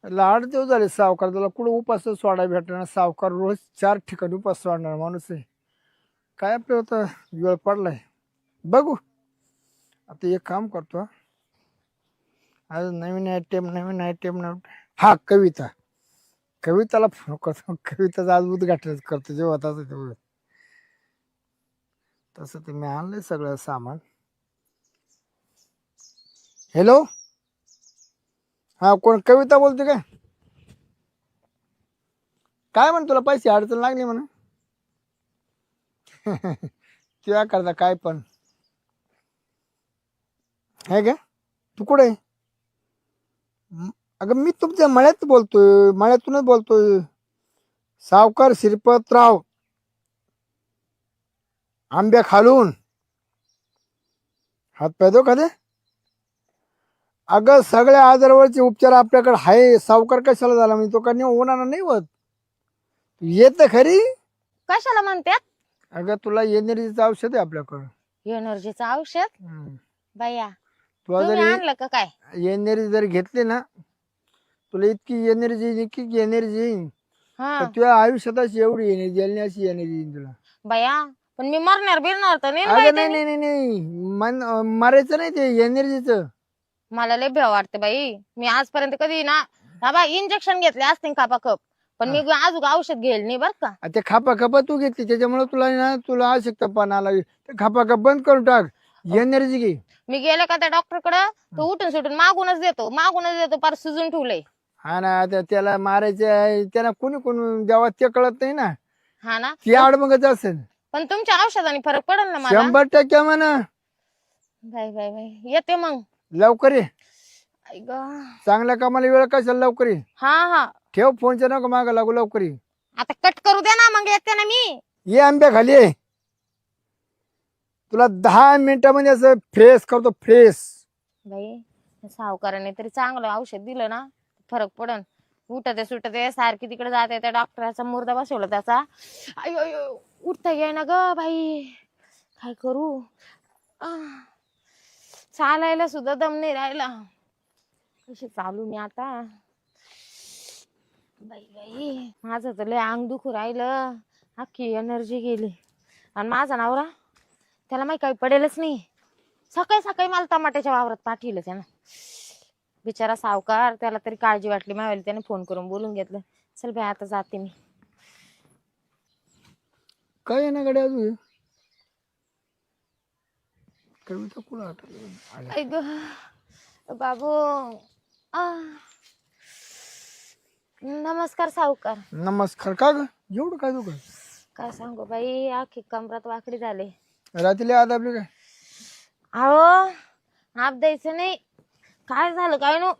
लाड देव झाले सावकार, त्याला कुठं उपास सोडा भेटणार? सावकार रोज 4 ठिकाणी उपास सोडणार माणूस आहे. काय आपलं होतं, वेळ पडलाय. बघू आता एक काम करतो हा. आज नवीन आयटेम हा कविता. कविताला फोन करतो, कविताचा आज उद्घाटन करतो जेव्हा तसं तेवढं. तसं ते मी आणलंय सगळं सामान. हॅलो, हा कोण? कविता बोलते काय? काय म्हण, तुला पैसे अडचण लागली म्हणून? तुया करता काय पण आहे का? तू कुठे आहे? अगं मी तुमच्या मळ्यात बोलतोय, मळ्यातूनच बोलतोय. सावकार श्रीपतराव आंब्या खालून हात पाय दो का? अगं सगळ्या आजारावरचे उपचार आपल्याकडे आहे. सावकार कशाला झाला म्हणजे तो का नाही होणार नाही होत? येत खरी. कशाला म्हणतात? अगं तुला एनर्जीचं औषध आहे आपल्याकडं. एनर्जीचं औषध? बाया तुला तुम्ही जर आणलं का काय? एनर्जी जर घेतली ना, तुला इतकी एनर्जी येईन हा तर तुझ्या आयुष्यात अशी एवढी एनर्जी आली, अशी एनर्जी येईन तुला. बाया पण मी मरणार बिरणार तर नाही ना बाई अगं नाही त्यांनी. नाही नाही नाही, मरायचं नाही ते एनर्जीचं. मला लय भ्या वाटते बाई. मी आजपर्यंत कधी ना बाबा इंजेक्शन घेतले असते खापाखप, पण मी अजून औषध घेईल नाही बर का. ते खापा खपा तू घेतली त्याच्यामुळे तुला ना, तुला आवश्यकता आला. ते खापा खप बंद करून टाक, एनर्जी घे. मी गेले का त्या डॉक्टर कडे, तो उठून सुटून मागूनच देतो पार सुजून ठेवलंय. हा ना, आता त्याला मारायचे आहे त्याला, कोणी जेव्हा ते कळत नाही ना, हा ना, ती आडमगत असेल. पण तुमच्या औषधाने फरक पडेल ना मला. 100% म्हणा. बाई बाई बाई येते मग. लवकर ये, आई ग. चांगल्या कामाला वेळ कशाला, लवकर ये. हा हा ठेव फोनच्या नको माग लागू, लवकर ये. आता कट करू द्या ना, मग येते ना मी. ये आंब्या खाली ये. तुला 10 मिनिटामध्ये असं फ्रेश करतो, फ्रेश. बाई सावकाराने तरी चांगलं औषध दिलं ना, फरक पडन. उठते सुटते सारखी तिकडे जाते, त्या डॉक्टरचा मुर्दा बसवला त्याचा. अयो उठता येई ना ग बाई, काय करू. चालायला सुद्धा दम नाही राहिला. कशी चालू मी आता. बाई बाई माझं तर लय अंग दुखू राहिलं, अख्खी एनर्जी गेली. आणि माझा नवरा, त्याला माहिती काही पडेलच नाही. सकाळी सकाळी मला टमाट्याच्या वावरात पाठवलं त्यानं. बिचारा सावकार, त्याला तरी काळजी वाटली मावेली, त्याने फोन करून बोलून घेतलं. चल बाई आता जाते मी. काय आहे ना गड्या अजून कविता कुठं आठवलं? ऐ ग बाबू. नमस्कार सावकार. नमस्कार. का ग एवढं काय दुखत? काय सांगू बाई, आखी कमरात वाकडी झाले. रात्री आज आपली काय? अहो आप द्यायचं नाही. काय झालं काय नो,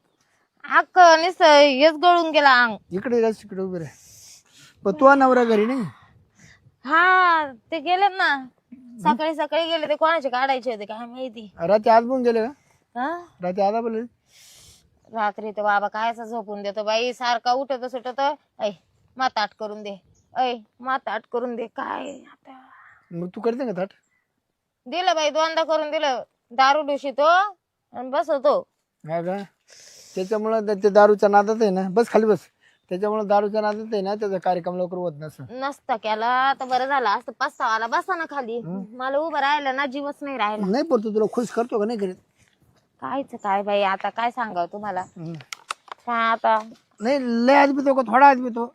आक निस हेच गळून गेला अंग. इकडे राहत, इकडे उभे राह. पण तू नवरा घरी नाही? हा ते गेलेत ना, सकाळी सकाळी गेले. ते कोणाचे काढायचे होते काय माहिती. रात्री आज पण गेले का? हा रात्री आता बोलले. रात्री तर बाबा कायचा झोपून देतो बाई, सारखा उठत सुटत. ऐ माताट करून दे, ऐ माताट करून दे. काय आता मग तू करते का थाट? दिलं बाई, दोनदा करून दिलं. दारू डुशीतो आणि बसवतो. हा का? त्याच्यामुळं ते दारूच्या नादात आहे ना, बस खाली बस. त्याच्यामुळे दारूच्या नादात आहे ना, त्याचा कार्यक्रम लवकर होत नसं. नसता केला तर बरं झालं असतं. पस्तावाला बसा ना खाली. मला उभं राहिलं ना, जीवच नाही राहिला. नाही पडतो तुला खुश करतो का नाही करीत? कायच काय बाई, आता काय सांगाव तुम्हाला. काय आता नाही लय आज बी तो का थोडा आज बी तो.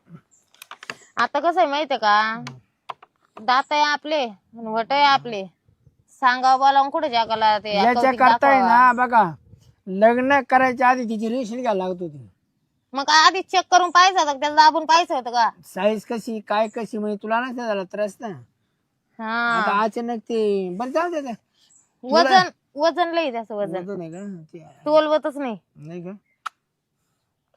आता कसं आहे माहितीये का, दात आहे आपले आणि वट आहे आपले. सांगावं बोलावून कुठे जगाला ते याच्या कौतिक करताय दाखवावं. ना बघा, लग्न करायच्या आधी तिची रेशन घ्यायला लागत होती. मग आधी चेक करून पाहिजे होतं, त्याला दाबून पाहिजे होतं का? साईज कशी काय कशी म्हणजे तुला नाही झाला त्रास ना. आता हा अचानक ते बरं जाऊ दे. वजन लई त्याचं वजन नाही का ते? तोलवतच नाही. नाही का?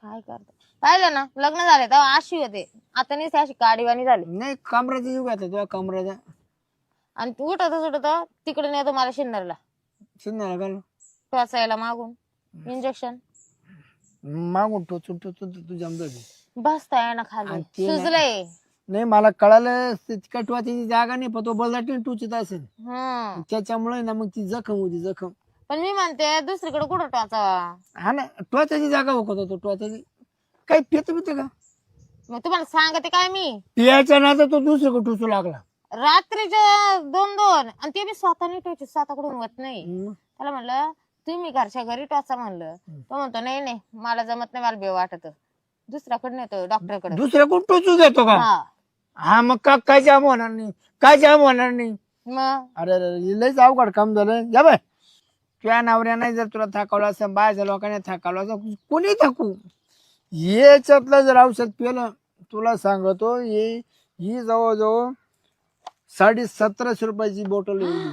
काय करतो पाहिलं ना, लग्न झाले तेव्हा अशी होते, आता नाही अशी काडीवाणी झाली. नाही कमराचा युग आता तुझ्या कमराचा. आणि तू उठत सुटत तिकडे नेतो मला शिन्नरला शिंदे का टोचायला मागून इंजेक्शन मागून टोचून टोचून तू जमत होती. बसताय ना खाली, आणि ते नाही. सुजलंय. नाही मला कळालं कटवाची जागा नाही, पण तो बलदाटीने टोचत असेल त्याच्यामुळे ना, मग ती जखम होती जखम. पण मी म्हणते दुसरीकडे कुठं टोचावा. हा ना, टोचाची जागा होत तो टोचाची. काही पित पित का? मग तुम्हाला सांगते काय मी, पियाच्या ना तर तो दुसरीकडे टुचू लागला. रात्रीच्या 2-2 आणि ते बी स्वतःने टोचे, स्वतःकडून होत नाही. हम्म. त्याला म्हणलं तुम्ही घरच्या घरी टोचा म्हणलं. तो म्हणतो नाही नाही मला जमत नाही, मला बेव वाटत, दुसऱ्याकडे नेतो डॉक्टरकडे. दुसऱ्याकडून टोचू देतो का? हा हा मग काय जाम होणार नाही, काय जाम होणार नाही. मग अरे अरे लयच अवघड काम झालं. या बाय तुझ्या नवऱ्याने जर तुला थकवलं असं, बायच्या लोकांनी थकवलं असं, कोणी थकू. याच्यातलं जर औषध पिलं तुला सांगतो, ही जवळजवळ 1750 रुपयाची बॉटल येईल.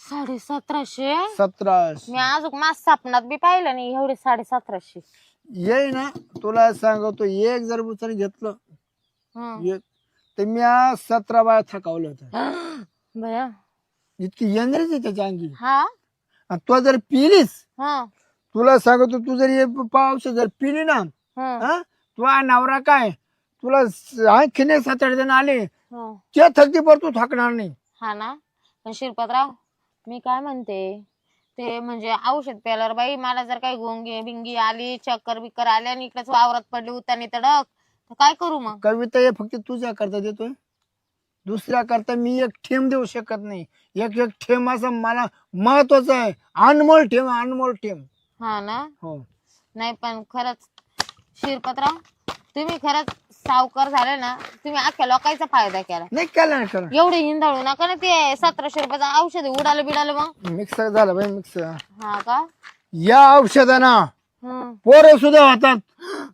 1750. 1700 मी अजून माझ स्वप्नात बी पाहिलं नाही एवढे 1750. येई ना. तुला सांगतो एक जर उचल घेतलं एक तर मी आज 17 बाया थकावलं होतं. बया इतकी एनर्जी त्याच्या अंगी. हा आणि तू जर पिलीस, हा तुला सांगतो तू जर हे औषध जर पिली ना, हा तुझा नवरा काय तुला आणखीन 7-8 जण आले हा. त्या थकती पर तू थकणार नाही. हा ना. पण शिरपतराव मी काय म्हणते, ते म्हणजे औषध प्यायल्यावर बाई मला जर काही गोंगी बिंगी आली, चक्कर बिक्कर आले आणि इकडेच वावरात पडली उतानी तडक, तर काय करू मग? कविता हे फक्त तुझ्या करता देतोय, दुसऱ्या करता मी एक थेंब देऊ शकत नाही. एक एक थेंब असं मला महत्वाचं आहे. अनमोल ठेम, अनमोल ठेम. हा ना. हो नाही पण खरंच शिरपतराव तुम्ही खरंच सावकार झाले ना, तुम्ही अख्ख्या लोकांचा फायदा केला. नाही केलं ना करा. एवढे हिंदाळू नका ना, ते 1700 रुपयाचं औषध उडालं बिडालं मग. मिक्स झालं बाई मिक्स. हा का. या औषधाना हम्म. पोरं सुद्धा होतात,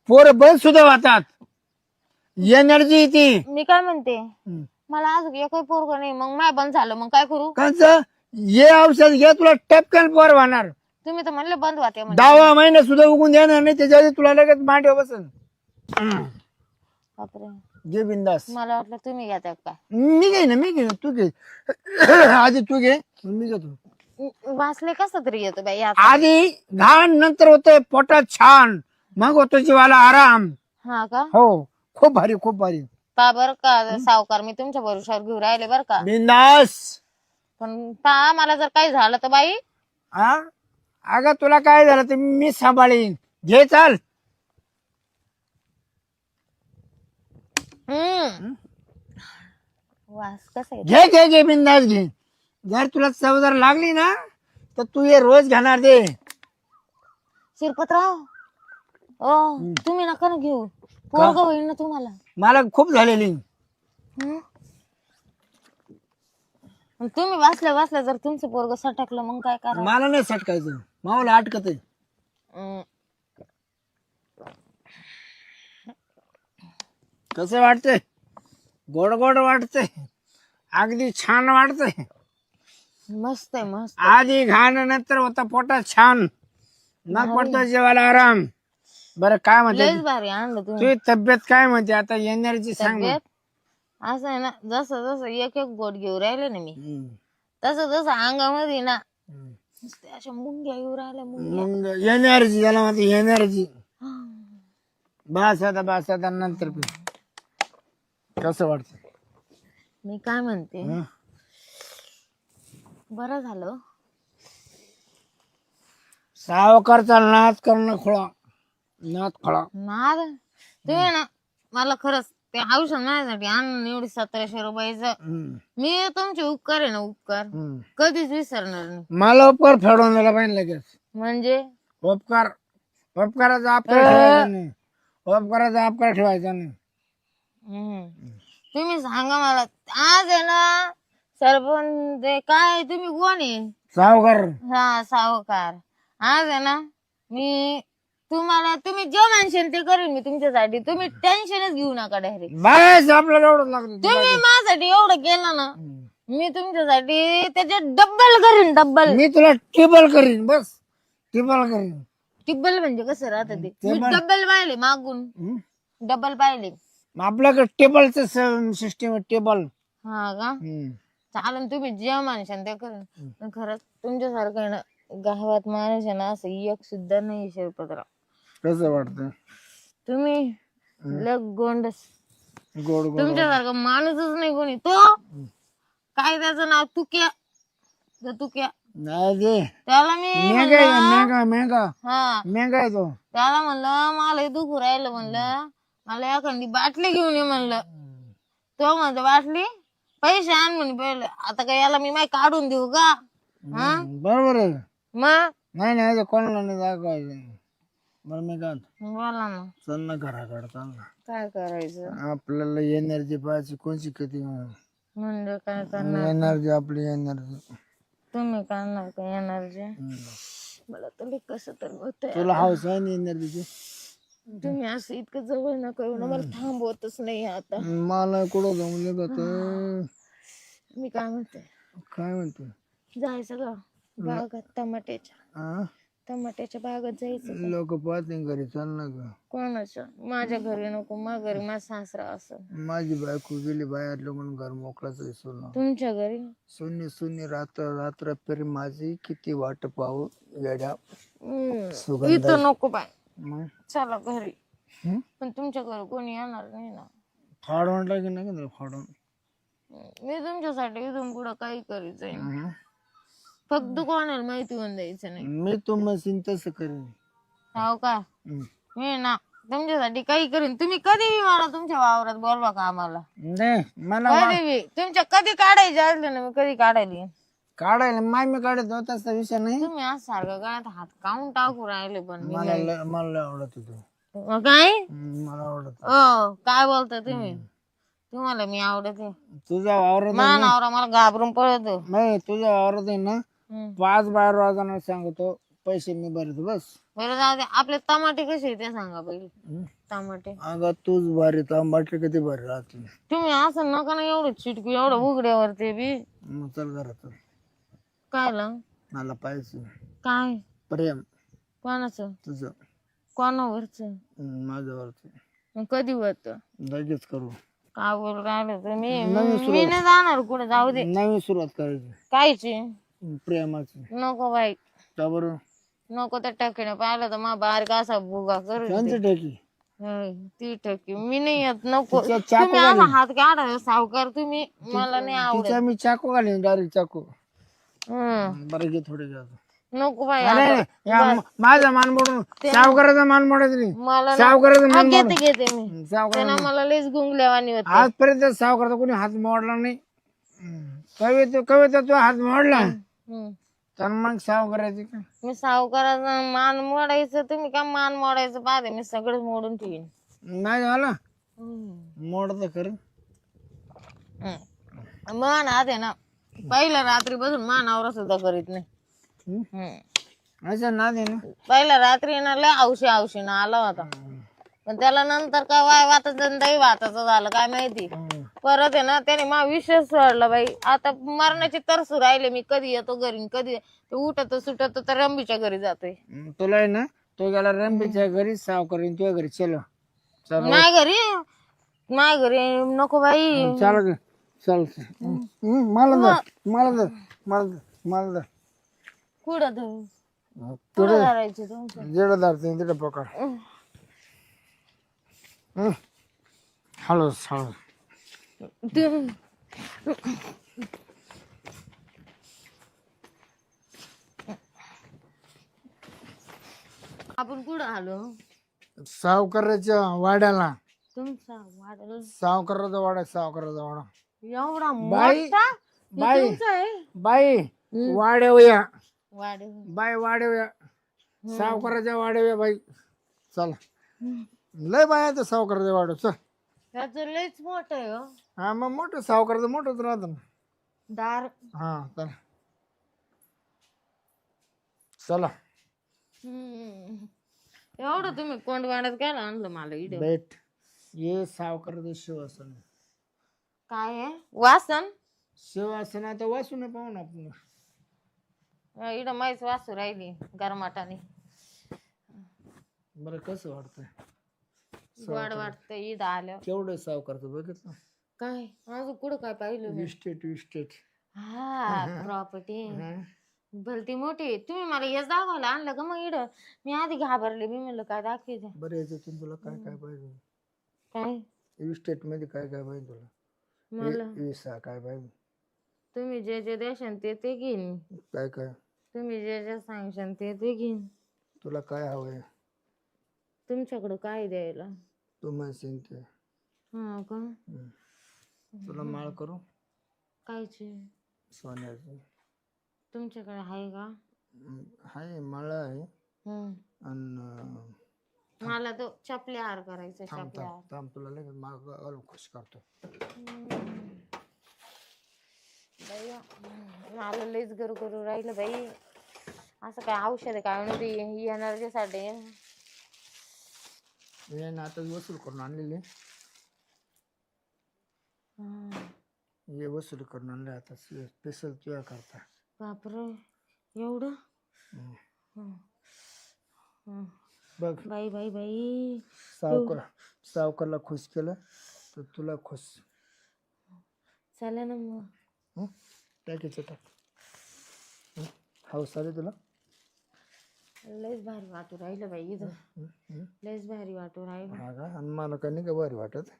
पोरं बंद सुद्धा होतात. एनर्जी ती मी काय म्हणते, मला अजून एकही पोरग नाही, मग माय बंद झालं मग काय करू? कंच ये औषध घे तुला टपकन पोर होणार. तुम्ही तर म्हणले बंद होते म्हणजे. 10 महिने सुद्धा उगून देणार नाही, त्याच्या आधी तुला लगेच मांडव बसन. बापरे. घे बिंदास. मला वाटलं तुम्ही घेताय काय. मी घे ना, मी घे ना, तू घे. आधी तू घे मी घेतो. वाचले कसं तरी येतो बाई यात. आधी घाण नंतर होतंय पोटात छान, मग होतो जीवाला आराम. हा का. हो खूप भारी खूप भारी. पा बर का सावकार, मी तुमच्या भरोशावर घेऊ राहिले बर का. बिंदास. पण पा मला जर काही झालं तर बाई. हा अगं तुला काय झालं तर मी सांभाळीन. घे चाल. वास कसा आहे. घे घे घे बिंदास घे. जर तुला चव जर लागली ना तर तू हे रोज घेणार दे. शिरपतराव ओ तुम्ही नका ना घेऊ, पोरग होईल ना तुम्हाला. मला खूप झालेली. तुम्ही वाचल्या वाचल्या जर तुमचं पोरग सटकलं मग काय करा. मला नाही सटकायचं, मावाला अटकत आहे. कसं वाटतंय? गोड गोड वाटतंय, अगदी छान वाटतंय. मस्त आहे मस्त. आधी घाण नंतर होता पोटात छान, मग पडतो जेवायला आराम. बरं काय म्हणते लयच भारी आणलं तुम्ही. तुझी तब्येत काय म्हणते आता? एनर्जी सांग ना. तब्येत असं आहे ना, जसं जसं एक एक गोट घेऊ राहिले ना मी, तसं तसं अंगामध्ये ना नुसते अशा मुंग्या येऊ राहिल्या मुंग्या. मग एनर्जी त्याला म्हणते एनर्जी. बस आता नंतर पी. कसं वाटत? मी काय म्हणते, बरं झालं सावकारचा नाद करणं खोळा, नाद खोळा. नाद. तुम्ही ना मला खरंच ते औषध माझ्यासाठी आणून एवढी 1700 रुपयाचं, मी तुमचे उपकार आहे ना, उपकार कधीच विसरणार नाही. मला उपकार फेडून दिला पाहिजे लगेच. म्हणजे उपकाराचा अपकार ठेवायचा नाही, उपकाराचा अपकार ठेवायचा नाही. तुम्ही सांगा मला, आज आहे ना सरपंच काय तुम्ही कोण आहे? सावकार. हा सावकार. आज आहे ना मी तुम्हाला, तुम्ही जे म्हणशील ते करेन मी तुमच्यासाठी, तुम्ही टेन्शनच घेऊ नका डायरेक्ट. बस आपल्याला एवढं लागतं. तुम्ही माझ्यासाठी एवढं केलं ना, मी तुमच्यासाठी त्याच्यात डब्बल करीन, डब्बल. मी तुला टेबल करीन, बस टेबल करीन. टिब्बल म्हणजे कसं राहतं ते? मी डब्बल पाहिले मागून, डबल पाहिले. आपल्याकडे टेबलचं सिस्टीम आहे, टेबल. हा का. चालन, तुम्ही जे म्हणशाल ते करेन. खरंच तुमच्यासारखं आहे ना गावात माणूस आहे ना असं एक सुद्धा नाही शिरपतराव. कसं वाटतं? तुम्ही लग गोंडस, गोड गोड. तुमच्यासारखं माणूसच नाही कोणी. तो काय त्याचं नाव, तुक्या, तुक्या. नाही दे त्याला मी मेंगा आहे, मेंगा मेंगा हा मेंगा आहे तो. त्याला म्हणलं मला हे दुखू राहिलं म्हणलं, मला एखादी बाटली घेऊन ये म्हणलं. तो म्हणतो बाटली पैसे आण म्हणे पहिले. आता काय याला मी माय काढून देऊ का? हा बरोबर आहे. मग नाही नाही कोणाला नाही दाखवायचं. बरं मी काय म्हणतो, बोला ना चल ना घराकडे चाल ना. काय करायचं आपल्याला एनर्जी पाहिजे कोणची किती म्हणजे काय करणार? एनर्जी आपली एनर्जी. तुम्ही करणार का एनर्जी? मला तर कसं तर होतंय. तुला हाऊस आहे ना एनर्जीची? तुम्ही असं इतकं जवळ न करू ना, मला थांबवतच नाही आता. मला कुठं जमले का मी काय म्हणते, काय म्हणतो जायचं का बागात टमाट्याच्या? टमाट्याच्या बागात जायचं का? लोक पाहते घरी चाल ना ग. कोणाच्या? माझ्या घरी नको, माझ्या घरी माझा सासरा असं. माझी बायको गेली बाहेर म्हणून घर मोकळाच आहे. सोनं तुमच्या घरी शून्य शून्य रात्र रात्र पेरी माझी किती वाट पाहू येड्या इथं नको बाय, मग चला घरी. पण तुमच्या घरी कोणी येणार नाही ना. फाडवून टाकी नाही का फाडून. मी तुमच्यासाठी इथून पुढं काही करीत जाईन, फक्त कोणाला माहिती होऊन द्यायचं नाही. मी तू मशीन तसं करेन. हो का? मी ना तुमच्यासाठी काही करीन. तुम्ही कधी मला तुमच्या वावरात बोलवा का आम्हाला? नाही मला कधी तुमच्या कधी काढायचे असले ना, मी कधी काढायली. काढायला मी काढत होता तसा विषय नाही. तुम्ही आज सारखं गळ्यात हात काऊन टाकू राहिले? पण मी मला लय आवडत होतो. काय मला आवडत. काय बोलता तुम्ही? तुम्हाला मी आवडते? तुझा वावरात मा नवरा मला घाबरून पळतो. नाही तुझ्या वावरात आहे ना 5 बाहेर वाजणार सांगतो पैसे मी भरतो बस. बरं जाऊ दे. आपले टमाटे कसे ते सांगा पहिले. टमाटे अगं तूच भारी टमाटे किती भारी राहते. तुम्ही असं नका ना एवढं चिटकू, एवढं उघड्यावर ते बी. मग चल घरात. काय मला पाहिजे काय प्रेम. कोणाचं? तुझं. कोणावरच? माझ्यावरच. मग कधी होत? लगेच करू. काय बोल राहिलं तुम्ही? मी नाही जाणार कुठे. जाऊ दे. नवीन सुरुवात करायची कायची? प्रेमाची. नको बाई का बरं? नको. त्या टकीने पाहिलं तर मा बारीक असा बुगा करू. कोणती टाकी? ती टकी मी नाही येत. नको. तिच्या चाकू तुम्ही असा हात काढा सावकार तुम्ही. मला नाही आवडत. तिच्या मी चाकू घालीन डायरेक्ट चाकू. बरं घे थोडे घ्या. नको बाई. माझा मान मोडून सावकाराचा मान मोडायचं नाही. मला सावकाराचा मान घेते घेते मी. सावकार त्यांना मला लईच गुंगल्यावानी होत. आजपर्यंत सावकाराचा कोणी हात मोडला नाही. कविता तू हात मोडला तर मग सावकाराची काय? मी सावकाराचा मान मोडायचं, तुम्ही काय मान मोडायचं पाहते. मी सगळं मोडून ठेवीन. नाही झालं मोडत खरं. मान आते ना पहिल्या रात्री बसून मानावर सुद्धा करीत नाही. असं ना दे ना. पहिल्या रात्री ना लय औशी ना आला होता, पण त्याला नंतर काय वाय वाताचं दही वाताचं झालं काय माहिती. परत आहे ना त्याने मा विषय सोडला बाई. आता मरणाची तरसू राहिले. मी कधी येतो घरी, कधी ते उठत सुटत तर रंबीच्या घरी जातोय. तुला आहे ना तो गेला रंबीच्या घरी सावकारीन तुझ्या घरी. चलो नाही घरी, नाही घरी नको बाई. चल चल मला दर मला दर मला दर मला दर. कुठं कुठं धरायचे तुमचं? जेवढं धरते तिथं पकड. हळू हळू. आपण कुठं आलो? सावकाराच्या वाड्याला. तुमचा वाढ सावकाराचा वाडा सावकाराचा वाडा. एवढा बाई मोठा बाई तुमचा आहे? बाई वाड्यावया वाढ बाई वाड्यावया सावकाराच्या वाड्यावया बाई. चला लय बाय तर सावकाराच्या वाड्या. चल त्याचं लयच मोठं आहे हो. हा मग मोठं सावकाराचं मोठंच राहतं ना दार. हा चला चला. एवढं तुम्ही कोंडवाड्यात काय आणलं मला इडे? बेट ये सावकाराचं शिवासन. काय आहे वासन? शिवासन आता वाचू नये पाहू ना आपण. इडं माहीच वासू राहिली गरमाटाने. बरं कसं वाटतंय? गोड वाटतंय इथं आल्यावर. केवढं सावकारचं बघितलं काय अजून कुठं काय पाहिलं मी? Estate estate. हा प्रॉपर्टी भलती मोठी. तुम्ही मला हेच दाखवायला आणलं का मग इडं? मी आधी घाबरले. मी म्हणलं काय दाखवायचं. बरं याच्यातून तुला काय काय पाहिजे? काय इस्टेट मध्ये काय काय पाहिजे तुला? मला विसा काय पाहिजे? तुम्ही जे जे देशान ते ते घेईन. काय काय तुम्ही जे जे सांगशान ते ते घेईन. तुला काय हवंय? तुमच्याकडं काय द्यायला? तू म्हणशील ते. हा का? तुला माळ करू कायची? सोन्याची. तुमच्याकडे आहे का? आहे माळ आहे. हम्म. आणि मला तो चपल्या हार करायचा. थांब चपल्या थांब थांब तुला लगेच माळ घालून खुश करतो. बाई मला लईच गरगरू राहिलं बाई. असं काय औषध काय नव्हती एनर्जीसाठी. हे ना आता वसूल करून आणलेले. हे वसूल करून आणले आता स्पेशल तुझ्या करता. बापरे एवढं? बघ बाई बाई बाई. सावकारला खुश केलं तर तुला खुश. चला ना मग. टाकायचं टाक. हाऊस आली तुला? लयच भारी वाटू राहिलं बाई इथं. लयच भारी वाटू राहिलं. हा का? आणि मला काही नाही का भारी वाटत.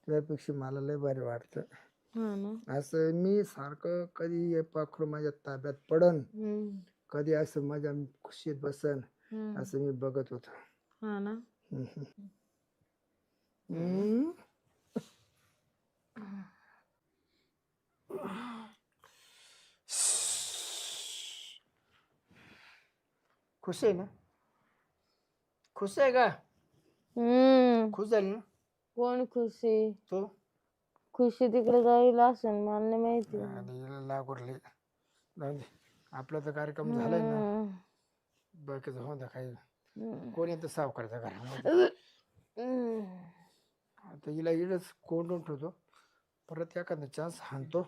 त्यापेक्षा मला लय भारी वाटतं. हा ना. असं मी सारखं कधी हे पाखरू माझ्या ताब्यात पडन, कधी असं माझ्या खुशीत बसन, असं मी बघत होतो. हा ना. खुश आहे ना? खुश आहे का? खुश झाली ना? कोण खुशी? तो खुशी तिकडे जाईल असेल मला नाही माहिती. लागले आपला तर कार्यक्रम झालाय ना. बाकीचं हो द्या काही. कोण येतं सावकारच्या घरामध्ये? आता हिला इडच कोंडून ठेवतो. परत एखादा चान्स हाणतो.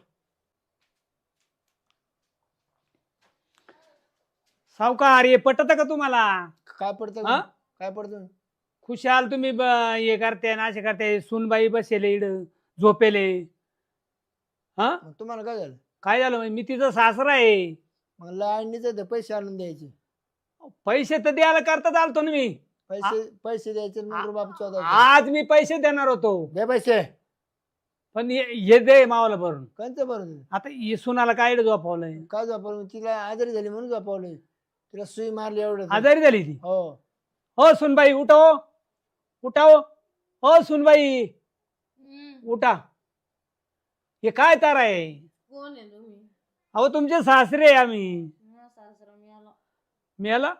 सावकार हे पटत का तुम्हाला? काय पडतं? काय पडतं? खुशाल तुम्ही हे करते ना असे करते. सुनबाई बसेले इड झोपेले. हा तुम्हाला काय झालं? काय झालं? मी तिचं सासरा आहे. मग लाडणीचे पैसे आणून द्यायचे. पैसे तर द्यायला करता चालतो ना मी. पैसे द्यायचे. बाप आज मी पैसे देणार होतो. दे पैसे. पण हे दे मावाला भरून. कोणतं भरून? आता हे सुनाला काय झोपवलंय? काय झोपवलं? तिला आजारी झाली म्हणून झोपवलंय. तिला सुई मारली एवढं. आजारी झाली ती? हो. हो सुनबाई उठा हो. उठा हो. हो सुनबाई उठा. हे काय तार आहे? कोण आहे तुम्ही? अहो तुमचे सासरे आम्ही. सासरा मिळाला. मिळाला?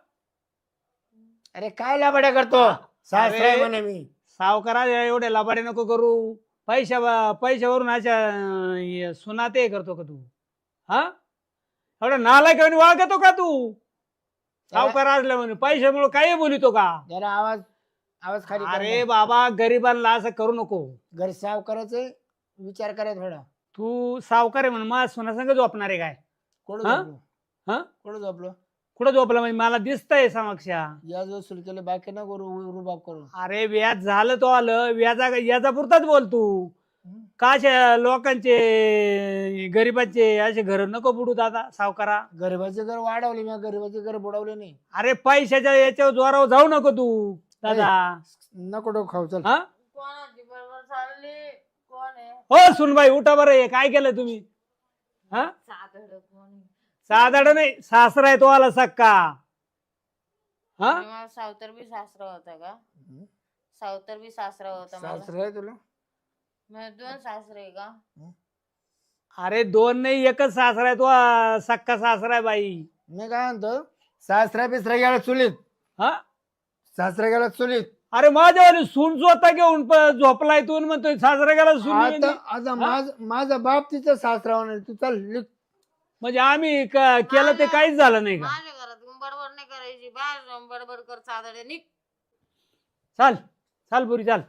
अरे काय लाबाड्या करतो? सासरे म्हणे मी. सावकारा एवढे लाभाडे नको करू. पैशावरून अशा सुना ते करतो का तू? हा एवढा नालायक वागतो का तू? सावकार असल्या म्हणून पैशामुळे काही बोलितो का? जरा आवाज खाली. अरे बाबा गरिबांना असं करू नको. घर सावकाराचे विचार करायचा थोडा. तू सावकार आहे म्हणून माझ्या सुनासंग झोपणार आहे काय? कुठं हा? झोपलो? हा कुठं झोपलो? कुठं झोपला म्हणजे मला दिसतंय समक्षा. व्याज वसूल केलं बाकी ना रुबाब करू. अरे व्याज झालं तो आलं. व्याजा पुरताच बोल तू. काशा लोकांचे गरिबांचे असे घर नको बुडू दादा सावकारा. गरिबाचे घर वाढवले मी. गरिबाचे घर बुडवले नाही. अरे पैशाच्या याच्यावर जोरावर जाऊ नको तू दादा. नको डोकं खाऊ. चल. हा कोणाची बरोबर चालली? कोण आहे? हो सुनबाई उठा बरं. हे काय केलं तुम्ही? हा साधड कोण आहे? साधारण नाही सासरा आहे तो आला सक्का. हा मला सावतर बी सासरा होता का? सावतर बी सासरा होता मला. सासरे आहे तुला? म्हणजे 2 सासरे आहे का? अरे 2 नाही एकच सासरा आहे तो. सक्का सासरा आहे बाई. मी काय म्हणतो, सासरा बिसरा गेला चुलीत. हा सासरा गेला चुलीत. अरे माझ्यावर सून स्वतः घेऊन झोपलाय तू म्हणतोय सासरा गेला सून. आता माझा बाप तिचा सासरा होणार. तू चल लिख. म्हणजे आम्ही केलं ते काहीच झालं नाही का? माझ्या घरात बडबड नाही करायची. बाहेर जाऊन बडबड कर साधडे निघ. चाल चाल पुरी चाल.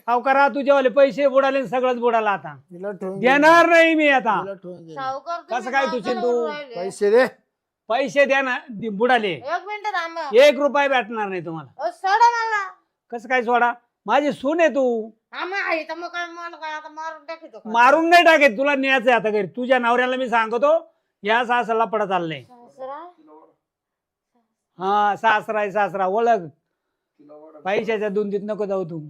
सावकारा तुझ्यावाले पैसे बुडाले सगळंच बुडाला. आता तिला ठेवून देणार नाही मी आता. सावकार कसं काय तू चिंटू? पैसे दे. पैसे द्या ना. बुडाले. 1 मिनिट थांब. 1 रुपया भेटणार नाही तुम्हाला. सोडा मला. कसं काय सोडा? माझी सून आहे तू. आहे तर मग काय मला काय आता मारून टाकीतो का? मारून नाही टाकेत. तुला न्यायचंय आता घरी. तुझ्या नवऱ्याला मी सांगतो या सासला पडा चाललंय. सासरा? हा सासरा आहे सासरा. ओळख. पैशाच्या दुंदीत नको जाऊ तू.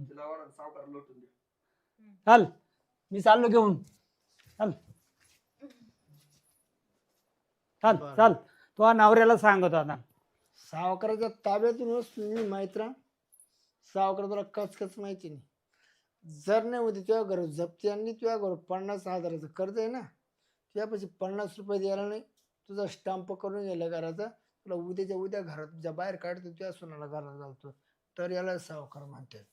चाल मी चाललो घेऊन. चाल चाल चाल. तो नवऱ्याला सांगतो आता. सावकाराच्या ताब्यातून वस्तू मी मैत्रा सावकार तुला कचकच माहिती नाही. जर नाही होती तुझ्या घर जप्ती आणि तुझ्या घर 50,000चं कर्ज आहे ना, तुझ्यापाशी 50 रुपये द्यायला नाही, तुझा स्टॅम्प करून गेला घराचा, तुला उद्याच्या उद्या घरात तुझ्या बाहेर काढतो, तुझ्या सोनाला घरात घालतो, तर याला सावकार म्हणतात.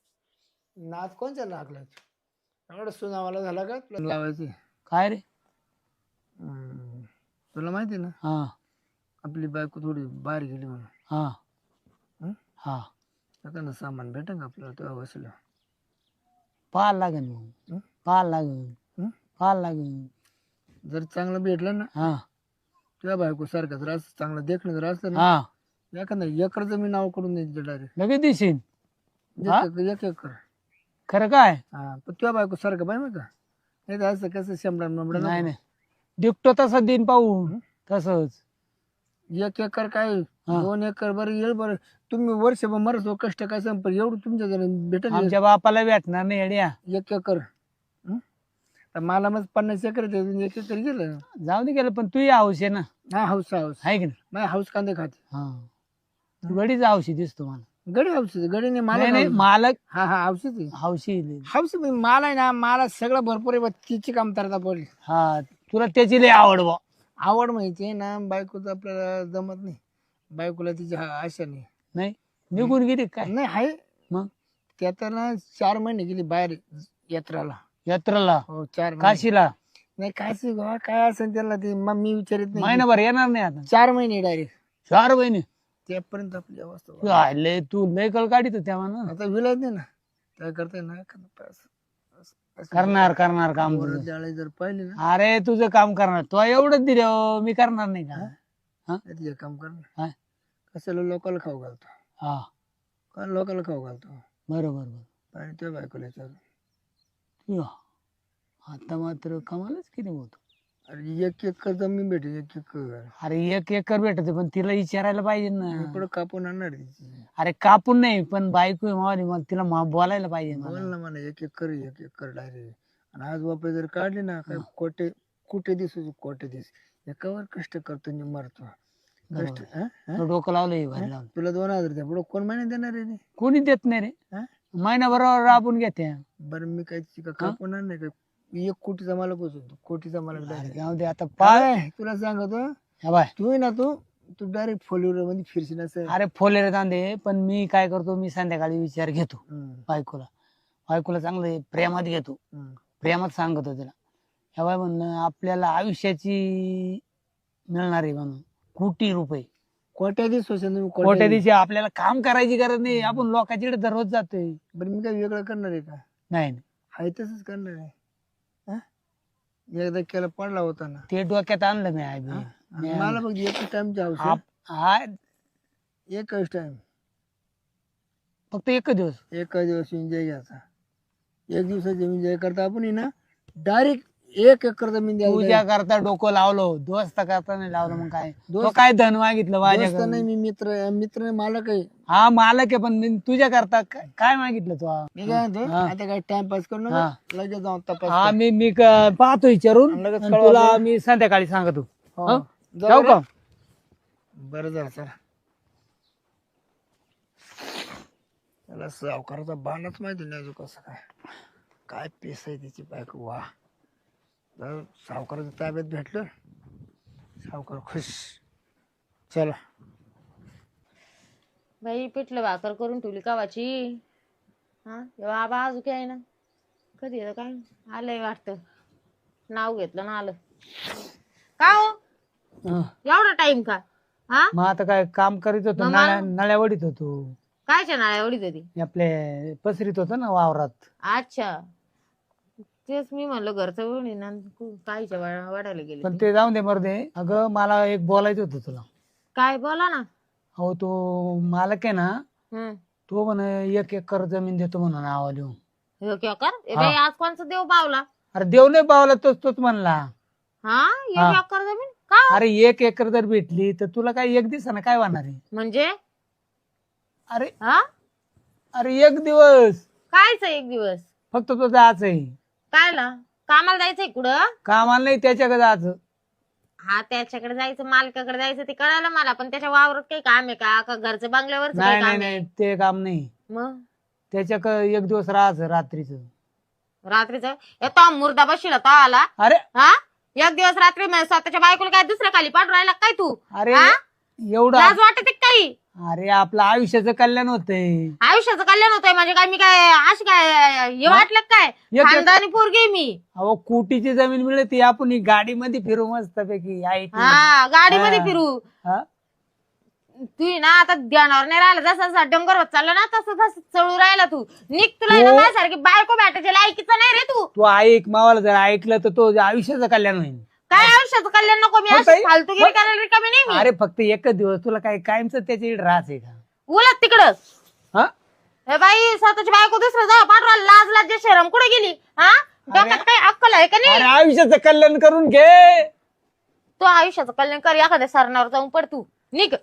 नाच कोणच्या लागलाय? एवढा सुनावाला झाला का तुला लावायची? काय रे? तुला माहिती ना हा आपली बायको थोडी बाहेर गेली म्हणून. हा हं? हा एखादं सामान भेटेल का आपल्याला तेव्हा बसलं? पाहायला लागेल मग. हं? पाहायला लागेल. हं? पाहायला लागेल. जर चांगलं भेटलं ना हा तुझ्या बायको सारखं जर असं चांगलं देखणं जर असलं ना, हा एखादा एकर जमीन नाव करून द्यायची डायरेक्ट. लगेच दिसेल. हा? एक एकर. खरं काय? हा पण तुझ्या बायको सारखं पाहिजे का? नाही तर असं कसं शेंबडा मेंबडा नाही नको. नाही दिपतो तसा दिन पाहू. हं? तसंच. एक एकर काय हा. 2 एकर बरं येईल बरं. तुम्ही वर्षभर मरतो कष्ट काय संपल एवढं तुमच्या जरा भेटेल आमच्या बापाला भेटणार नाही येड्या. 1 एकर. हं? तर मला मग 50 एकर आहे, त्यातून 1 एकर गेलं. जाऊ दे गेलं पण तू हाऊस आहे ना. हा हाऊस आहे की नाही? माझ्या हाऊस कांदे खाते. हा तू गडीच हौशी दिसतो मला. गडी हाऊस गडीने मला नाही नाही मालक हा हा हाऊस आहे हौशी. हाऊस मला आहे ना, मला सगळं भरपूर आहे, तिची कामतरता पडली. हा तुला त्याची लय आवड बा. आवड माहिती आहे ना, बायकोचं आपल्याला जमत नाही, बायकोला तिची आशा नाही. नाही निघून गेली काय? नाही आहे मग त्या तर ना 4 महिने गेली बाहेर यात्राला. यात्रेला हो 4 महिने. काशीला नाही काशी गोवा काय असेल त्याला ते मग मी विचारित नाही. महिनाभर येणार नाही आता. 4 महिने डायरेक्ट 4 महिने. त्यापर्यंत आपली अवस्था तू आले तू लय कळ काढित तेव्हा ना. आता विलायच नाही ना, काय करताय ना करणार करणार काम तुझं. जाळे जर पाहिले ना अरे तुझं काम करणार तो एवढंच दिलं मी करणार नाही का? हा? ते काम कर ना. हा? कशाला लोकांना खाऊ घालतो, हा का लोकांना खाऊ घालतो बरोबर बरोबर. आणि त्या बायकोला विचार. या. आता मात्र कमालच किती होतो. अरे 1 एकर जमीन भेटेल, 1 एकर. अरे 1 एकर भेटत पण तिला विचारायला पाहिजे ना. पुढे कापून आणणार तिची. अरे कापून नाही पण बायको आहे मावाली मग तिला बोलायला पाहिजे बोल मला. ना म्हणा 1 एकर डायरेक्ट. आणि आज बापा जर काढले ना काय कुठे दिसू कोटे दिस एकावर कष्ट करतो नि मरतो. कष्ट तो डोकं लावलं भारी लावलं. तुला 2,000 द्या पुढे कोण महिने देणार आहे रे? कोणी देत नाही रे. हा? महिनाभरावर राबून घेते. बरं मी काय तिची का कापून आणणार का? 1 कोटीचा मला पोचवतो, कोटीचा मला अरे direct. जाऊ दे आता पाय. काय तुला सांगतो, हा बाय. तू आहे ना तू डायरेक्ट फोलवर मध्ये फिरशील असं. अरे फोलेरे कांदे पण मी काय करतो मी संध्याकाळी विचार घेतो हम्म, बायकोला चांगलं प्रेमात घेतो. हम्म. प्रेमात सांगतो तिला ह्या बाय म्हणणं आपल्याला आयुष्याची मिळणार आहे म्हणून कोटी रुपये. कोट्या दिवस तुम्ही कोट्या दिवशी आपल्याला काम करायची गरज नाही. आपण लोकांच्याकडे दररोज जातोय. बरं मी काय वेगळं करणार आहे का? नाही नाही. आहे तसंच करणार आहे. हा? एकदा केला पडला होता ना. ते डोक्यात आणलं मी आहे बी. आणि मला बघ एकच टाइमची आवश्यक, हा एकच टाइम, फक्त एक दिवस. एका दिवस एन्जॉय घ्यायचा. 1 दिवसाचा एन्जॉय करता आपण आहे ना डायरेक्ट 1 एकर जमीन द्यायला. पूजा करता डोकं लावलं दोस्त करता नाही लावलं मग काय तो दोस्त- काय धन मागितलं दोस्त माझ्याकडे. नाही, मी मित्र मालक आहे. हा मालक आहे पण मी तुझ्या करता काय मागितलं तू? मी काय म्हणतो हा. आता काय टाइमपास करू हा. नका, लगेच जाऊन तपास हा कर. मी पाहतो विचारून आणि लगेच आणि कळवा तुला दे. मी संध्याकाळी सांगतो. हो. हं? जाऊ जाऊ रे. का? बरं झालं सर. त्याला सावकाराचा बाणच माहिती नाही अजून कसं काय पेस आहे तिची बायको. वा जर सावकाराच्या ताब्यात भेटलं सावकार खुश. चला बाई पिठलं भाकर करून ठेवली कावाची. हा तेव्हा आबा अजून काय ना कधी येतं काय आलंय वाटतं. नाव घेतलं ना आलं का हो हं. एवढा टाइम का? हा मग आता काय काम करीत होतो मग नळ्या वडीत होतो. कायच्या नाळ्या एवढी होती? आपले पसरीत होतो ना वावरात. अच्छा तेच मी म्हणलं घरचं वळून ना कायच्या वाढायला गेले पण ते. ते जाऊन दे मर्दे. अगं मला एक बोलायचं होतं तुला. काय बोला ना. हो तो मालक आहे ना हम्म तो म्हणे 1 एकर जमीन देतो म्हणून नाव लिहून. हे क्या कर ए बाई आज कोणचा देव पावला? अरे देव नाही पावला तोच म्हणला. हा हा. एक एकर जमीन का हो? अरे 1 एकर जर भेटली तर तुला काय 1 दिवसानं काय होणार आहे? म्हणजे अरे हा अरे 1 दिवस कायच एक दिवस फक्त तो जायचं आहे. कायला कामाला जायचंय कुठं? कामाला नाही त्याच्याकडे जायचं. हा त्याच्याकडे जायचं मालकाकडे जायचं ते कळालं मला पण त्याच्या वावरात काही काम आहे का घरचं बंगल्यावरच नाही काही नाही काम नाही आहे? ते काम नाही. मग त्याच्या एक दिवस राहायचं रात्रीच. रात्रीचं येतो मुर्दा बशीला तो आला. अरे हा एक दिवस रात्री स्वतःच्या बायकोला काय दुसऱ्या खाली पाठवून राहिला काय तू? अरे हा? एवढं लाज वाटते का काही? अरे आपलं आयुष्याचं कल्याण होतंय. आयुष्याचं कल्याण होतंय म्हणजे काय मी काय अशी काय हे वाटलं का काय? एक- खानदानी पोरगी आहे मी. अहो कोटीची जमीन मिळते आपण ही गाडीमध्ये फिरू मस्त पैकी हा गाडीमध्ये हा. फिरू. तू ना आता ध्यानावर नाही राहिला जसा जसा डंगर होत चालला ना तसं तसं चळू राहिला तू. निघ तुला हो. ना माझ्यासारखी बायको भेटायची लायकीचं नाही रे तू. तू ऐक मावाला जर ऐकलं तर तो आयुष्याचं कल्याण होईल. काय आयुष्याचं कल्याण नको मी मग अशी ताई- फालतूगिरी करायला रिकामी नाही मी. अरे फक्त एकच दिवस तुला काय कायमच त्याची राहायचंय का? उलट तिकडं हा हे बाई स्वतःची बायको दुसरं जाऊ पाठवा लाज लाज शरम कुठे गेली? हा डोक्यात काही अक्कल आहे का नाही? अरे आयुष्याचं कल्याण करून घे. तो आयुष्याचं कल्याण कर एखाद्या सरणावर जाऊन पड तू. निघ.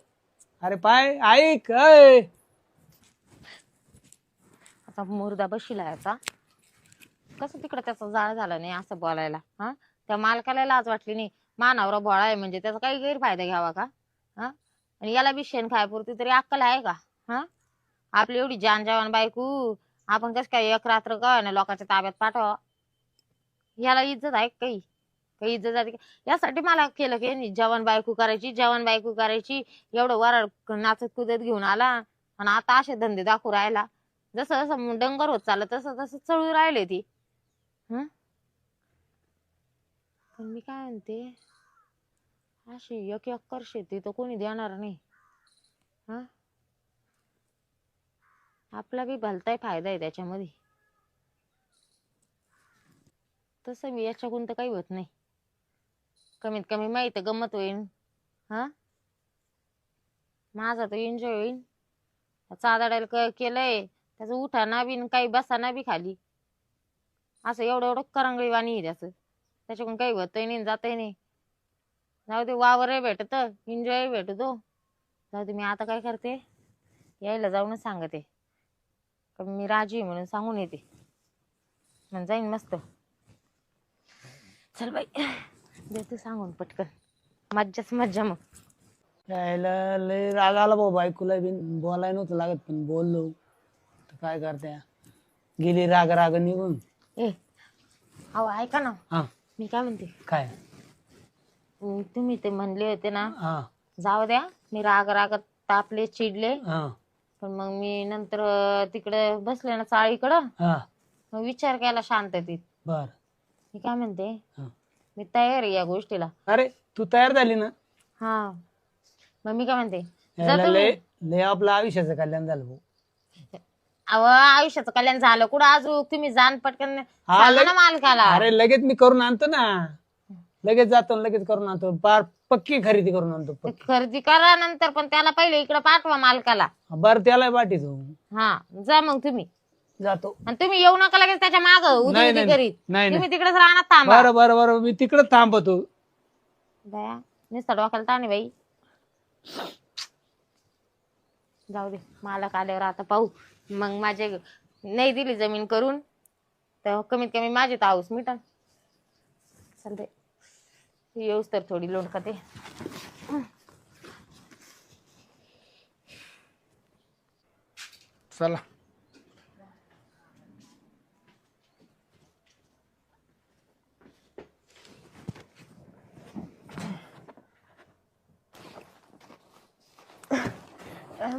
अरे पाय ऐक ऐ. आता मुर्दा बशीला याचा कसं तिकडं त्याचा जाळ झाला नाही असं बोलायला. हा त्या मालकाला लाज वाटली नाही. मानावरा बोळा आहे म्हणजे त्याचा काही गैरफायदा घ्यावा का? हा आणि याला बी शेण खायपुरती तरी अक्कल आहे का? हा आपली एवढी जान जवान बायको आपण कसं काय एक रात्र का ना लोकांच्या ताब्यात पाठवा? याला इज्जत आहे काही? काही इज्जत आहे का? यासाठी मला केलं की यांनी जवान बायको करायची जवान बायको करायची एवढं वराड नाचत कुदत घेऊन आला आणि आता असे धंदे दाखवू राहिला. जसं जसं डंगर होत चाललं तसं तसं चळू राहिले ती. हं पण मी काय म्हणते अशी एक एकर शेती तर कोणी देणार नाही. हा आपला बी भलताही फायदा आहे त्याच्यामध्ये. तसं मी याच्याकडून तर काही होत नाही. कमीत कमी माहिती गंमत होईल. हा माझा तर एन्जॉय होईल. चादाड्याला केलंय त्याचं उठाना बी काही बसाना बी खाली असं एवढं एवढं करंगळी वाणी आहे त्याचं. त्याच्याकडून काही होतही नाही जातही नाही. जाऊ दे वावरही भेटत एन्जॉय भेटतो. जाऊ दे मी आता काय करते यायला जाऊनच सांगते का मी राजी आहे म्हणून सांगून येते. मग जाईन मस्त. चल बाई देते सांगून पटकन मज्जाच मज्जा. मग यायला लय राग आला भाऊ बायकोला बी बोलायला नव्हतं लागत पण बोललो तर काय करते गेली राग राग निघून. ए अहो ऐका ना हा मी काय म्हणते काय तुम्ही ते म्हणले होते ना हा जाऊ द्या मी राग राग तापले चिडले हा पण मग मी नंतर तिकडे बसले ना चाळीकडं हा मग विचार केला शांततेत. बर मी काय म्हणते हा. मी तयार आहे या गोष्टीला. अरे तू तयार झाली ना? हा मग मी काय म्हणते यायला जर तुम्ही लय लय आपलं आयुष्याचं कल्याण झालं भाऊ. अहो आयुष्याचं कल्याण झालं कुठं आज तुम्ही जाण पटकन हा, सांगा ना मालकाला. अरे लगेच मी करून आणतो ना. लगेच जातो आणि लगेच करून आणतो. पार पक्की खरेदी करून आणतो ते खरेदी करा नंतर पण त्याला पहिले इकडे पाठवा मालकाला. बर त्याला पाठीतो. हा जा मग तुम्ही जातो. आणि तुम्ही येऊ नका लगेच त्याच्या माग नाही, उदी नाही, करीत. नाही, तुम्ही तिकडेच राहणार थांबा. बरं बरं बरं मी तिकडे थांबतो. दया नुसतं डोक्याला ताण आहे बाई. जाऊ दे मालक आल्यावर आता पाहू. मग माझे नाही दिली जमीन करून तर कमीत कमी माझी तर हाऊस मिटन. चालते येऊस तर थोडी लोण का ते. चला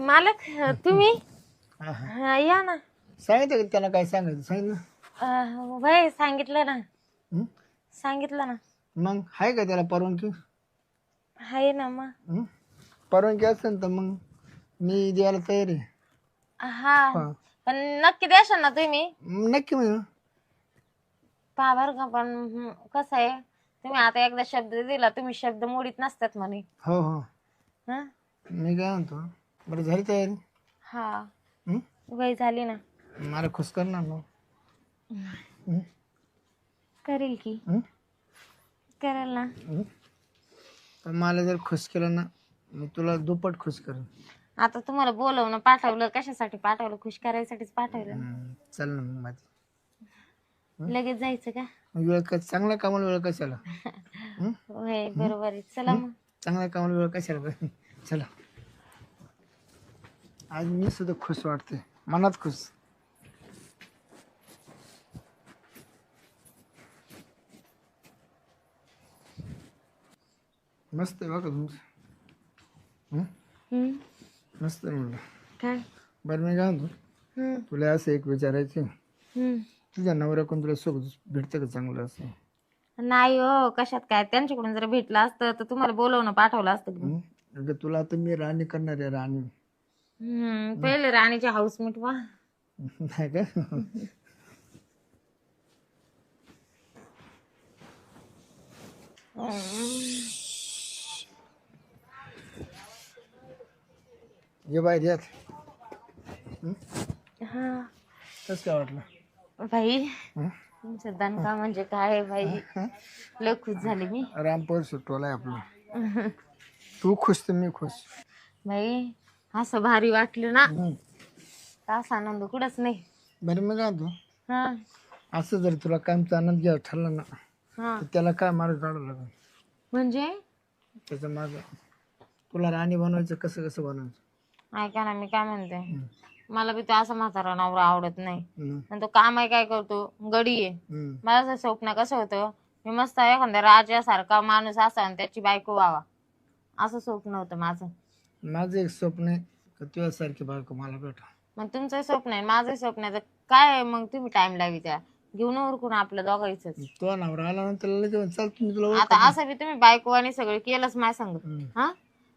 मालक तुम्ही हा, हा. हा, या ना. सांगितलं का त्यांना काय सांगायचं सांगितलं भाई सांगितलं ना हं? सांगितलं ना. मग आहे का त्याला परवानगी? आहे ना मग. हं? परवानगी असेल तर मग मी द्यायला तयार आहे. हा हा. पण नक्की द्याशाल ना तुम्ही? नक्की म्हणजे पहा बरं का पण कसं आहे तुम्ही आता एकदा शब्द दिला तुम्ही शब्द मोडीत नसतात म्हणे. हो हो हं? मी काय म्हणतो बरं झाली तयारी? हा हं? वय झाली ना. मला खुश करणार ना? हं? करेल की हं? करेल ना. हं? तर मला जर खुश केलं ना मी तुला दुप्पट खुश करेन. आता तुम्हाला बोलवणं पाठवलं कशासाठी पाठवलं? खुश करायसाठीच पाठवलं. चल ना मग माझी लगेच जायचं का? वेळ चांगल्या कामाला वेळ कशाला? होय बरोबर आहे. चला मग. चांगल्या कामाला वेळ कशाला? चला आज मी सुद्धा खुश वाटते मनात खुश. मस्त आहे बघा तुमचं. हम्म, मस्त आहे म्हणलं. काय बरं मी काय म्हणतो, हम्म, तुला असं एक विचारायचं, हम्म. तुझ्या नवऱ्याकडून तुला सुख भेटतं का चांगलं असं? नाही हो, कशात काय, त्यांच्याकडून जर भेटलं असतं तर तुम्हाला बोलवणं पाठवलं असतं की. अगं तुला आता मी राणी करणार आहे, राणी. पहिले राणीची हाऊस मिटवा. नाही का? ये बाहेर यात. हा कसं काय वाटलं? भाई, हं? तुमचं दणका म्हणजे काय भाई, लय खुश झाले मी. रामपूर सुटवलाय आपलं. तू खुश तर मी खुश. भाई असं भारी वाटलं ना, हं. असा आनंद कुठंच नाही. बरं मी काय म्हणतो, हा असं जर तुला कामचा आनंद घ्यायला ठरला ना, हा. तर त्याला काय मार्ग काढावं लागेल? म्हणजे त्याचं माझं तुला राणी बनवायचं, कसं कसं बनवायचं? ऐका ना, मी काय म्हणते, मला बी तो असा म्हातारा नवरा आवडत नाही. हं. आणि तो काम आहे काय करतो, गडी आहे. हं. मला असं स्वप्न कसं होतं, मी मस्त एखाद्या राजासारखा माणूस असा आणि त्याची बायको व्हावा, असं स्वप्न होतं माझं. माझं एक स्वप्न आहे का तुझ्यासारखी बायको मला भेटा. मग तुमचं स्वप्न आहे, माझं स्वप्न आहे, तर काय आहे मग तुम्ही टाइम लावी त्या घेऊन उरकून आपलं दोघांच. तो नवरा आला ना त्याला जेवण चाल, तुम्ही तुला आता असं बी तुम्ही बायको आणि सगळं केलंच माझ्या संग. हा,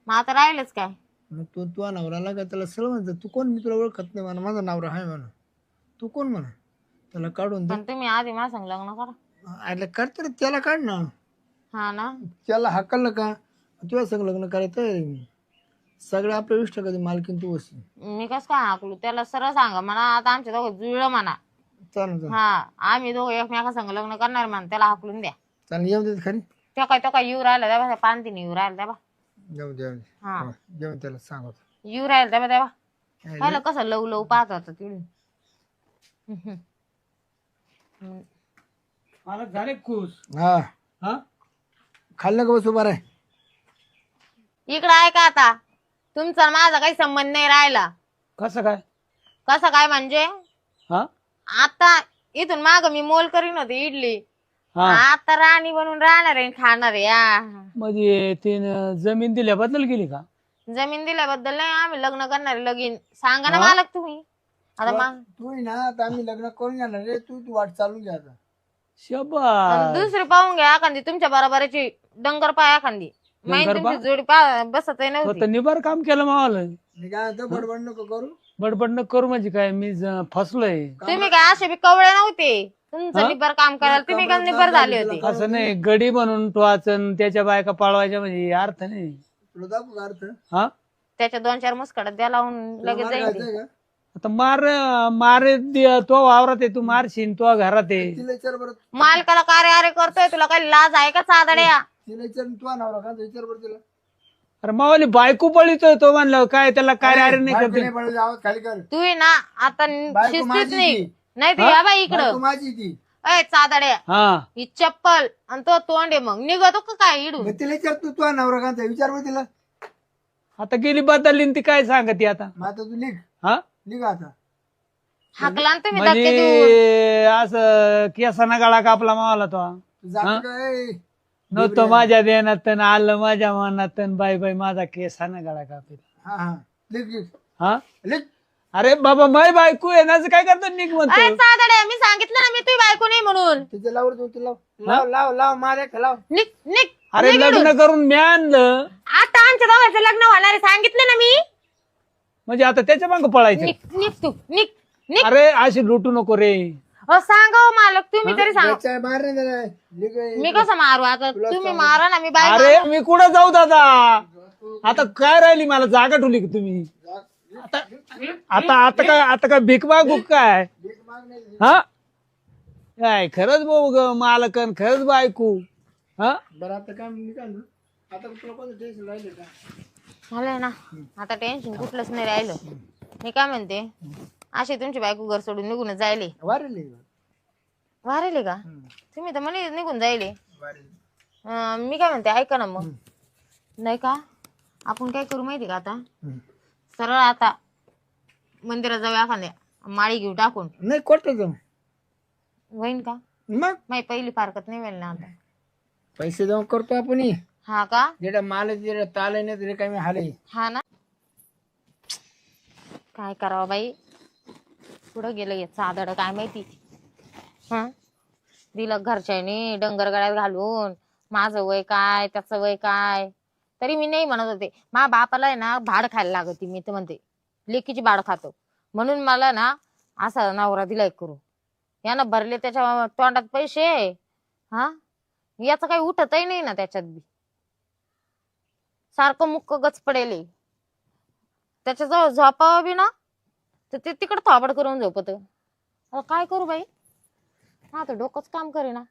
मग आता राहिलंच काय? मग तू नवरा आला का त्याला सरळ म्हणतो, तू कोण, मी तुला ओळखत नाही म्हणा, माझा नवरा आहे म्हणा, तू कोण म्हणा, त्याला काढून दे. पण तुम्ही आधी माझ्या संग लग्न करा. अरे करते रे, त्याला काढ ना. हा ना, त्याला हाकललं का तुझ्या संग लग्न करायचं आहे मी. सगळे आपल्या इष्ट कधी मालकीन तू असते. मी कसं काय हाकलू त्याला, सरळ सांगा म्हणा आता आमच्या दोघं जुळलं म्हणा. चालेल हा, आम्ही दोघं एकमेका संग लग्न करणार म्हणा, त्याला हाकलून द्या. चालेल, येऊ देत खरी. तो काय येऊ राहिला द्या, पानतीने येऊ राहिला द्या. येऊ दे, हा, जेवण त्याला सांगत. येऊ राहिला द्या. पाहिलं कसं लव लव पाहत होता तिकडून. मला झाले खुश. हा, हा, खाल्लं का बस उभा आहे. इकडं आहे का आता, तुमचा आणि माझा काही संबंध नाही राहिला. कसं काय? कसं काय म्हणजे, हा आता इथून माग मी मोल करीन होते इडली, हा, आता राणी बनून राहणार आहे, खाणार आहे. या म्हणजे तिनं जमीन दिल्याबद्दल गेली का? जमीन दिल्याबद्दल नाही, आम्ही लग्न करणार आहे. लगीन सांगा ना मालक तुम्ही. आता तू ना आता आम्ही लग्न करून येणार रे, तू वाट चालून घ्या आता. शबा दुसरी पाहून घ्या एखादी तुमच्या बरोबरची, डंगर पाय एखादी. माहिती तुमची जोडी बसत नव्हती. निबार काम केलं मावाला. मी काय आता बडबड नको करू. बडबड न करू म्हणजे काय, मी फसलोय. तुम्ही काय असे बी कवळे नव्हते, तुमचं निबर काम करायला तुम्ही काय निबर झाले होते. असं नाही, गडी म्हणून तो वाचन त्याच्या बायका पाळवायच्या म्हणजे अर्थ नाही. तुला दाखवू का अर्थ? हा, त्याच्या 2-4 मुस्कडत द्या लावून लगेच मार जाईल ते. खायचंय का? आता मारे तो वावरात आहे, तू मारशील, तो घरात आहे. तिला विचार बरं, मालकाला कार्य अरे करतोय, तुला काही लाज आहे का सादड्या? तिला विचार, तू नवरा का विचार बरं तिला. अरे मावाली बायको पळितोय तो, म्हणलं काय त्याला काय अरे नाही बायको करते. नाही पडायची, आवाज खाली कर. तू आहे ना आता बायको शिस्तीच माझी नाही. ती. नाही तर या बाई इकडं. बायको माझी ती. अय चादड्या, हा, ही चप्पल आणि तो तोंड आहे, मग निघतो का काय इडून? मग तिला विचार, तू नवरा का विचार बरं तिला. आता गेली बदलली न ती काय सांगते आता. मग आता तू निघ, हा, निघ आता. हाकला ना तुम्ही धक्के देऊन. म्हणजे असं केसाना गळा कापला मावाला तो. तू जातो काय? नव्हतं माझ्या देण्यात आलं माझ्या मनात, बाई बाई माझा केसाना गळा कापिला. हा हा, निघ निघ हा, निघ. अरे बाबा माय बायको आहे ना, काय करतो निघ अय म्हणतो. चादड्या, मी सांगितलं ना मी तुझी बायको नाही म्हणून. तिच्या लावर तू लाव लाव लाव मारे लाव. निघ निघ. अरे लग्न करून मी आणलं आता आमच्या दोघांचं लग्न होणार आहे, सांगितलं ना मी. म्हणजे आता त्याच्या मागं पळायचं. निघ निघ तू निघ निघ. अरे अशी लुटू नको रे. सांगा हो मालक, तुम्ही तरी सांगा. त्याच्या बाहेर नाही जाणार. निघ. मी कसं मारू आता, तुम्ही मारा ना, मी बाय. अरे मी कुठं जाऊ दादा, आता काय राहिली मला जागा ठेवली की तुम्ही. आता काय भीक मागू काय? हा, काय खरंच भाऊ मालकन, खरंच बायको. हा, बरं आता काय निघाल आता, तुला कोणतं टेन्शन राहिले का? झालंय ना आता, टेन्शन कुठलंच नाही राहिलं. मी काय म्हणते, अशी तुमची बायको घर सोडून निघून जायले. वारेल वारेले का तुम्ही? तर म्हणे निघून जायले. मी काय म्हणते, ऐका ना मग, नाही का आपण काय करू माहिती का, आता सरळ आता मंदिरात जाऊया एखाद्या, माळी घेऊ टाकून. नाही कोट जाऊ होईन का? मग माही पहिली फारकत नाही होईल ना आता. पैसे जमा करतो आपण. हा का? जेवढ्या माल जेवढ्या ताल नाही तरी काही हाले. हा ना. काय करावं बाई, कुठं गेलं हे चादड काय माहिती. हा, दिलं घरच्यानी डंगर गळ्यात घालून. माझं वय काय त्याचं वय काय, तरी मी नाही म्हणत होते. मा बापाला आहे ना भाड खायला लागत, मी तर म्हणते लेकीची भाड खातो म्हणून मला ना असा नवरा दिलाय करू. यानं भरले त्याच्या तोंडात पैसे. हा, याचं काही उठतही नाही ना त्याच्यात बी, सारखं मुक्क गच पडेल. त्याच्या जवळ झोपावं बी ना तर ते तिकडं थोबड करून झोपत. काय करू बाई, हा तर डोकंच काम करेना.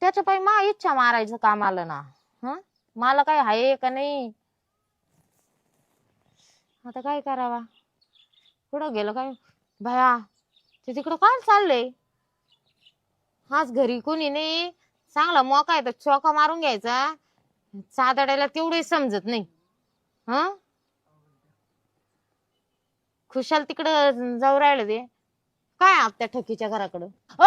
त्याच्या पायी मा इच्छा मारायचं काम आलं ना. हं, मला काय आहे का नाही, आता काय करावा. कुठं गेलं काय भया, ते तिकडं काय चाललंय. हाच घरी कोणी नाही, चांगला मोका आहे तर चोका मारून घ्यायचा. चादड्याला तेवढे समजत नाही. हं, खुशाल तिकडं जाऊ राहिलं ते काय आपल्या ठकीच्या घराकडं. ओ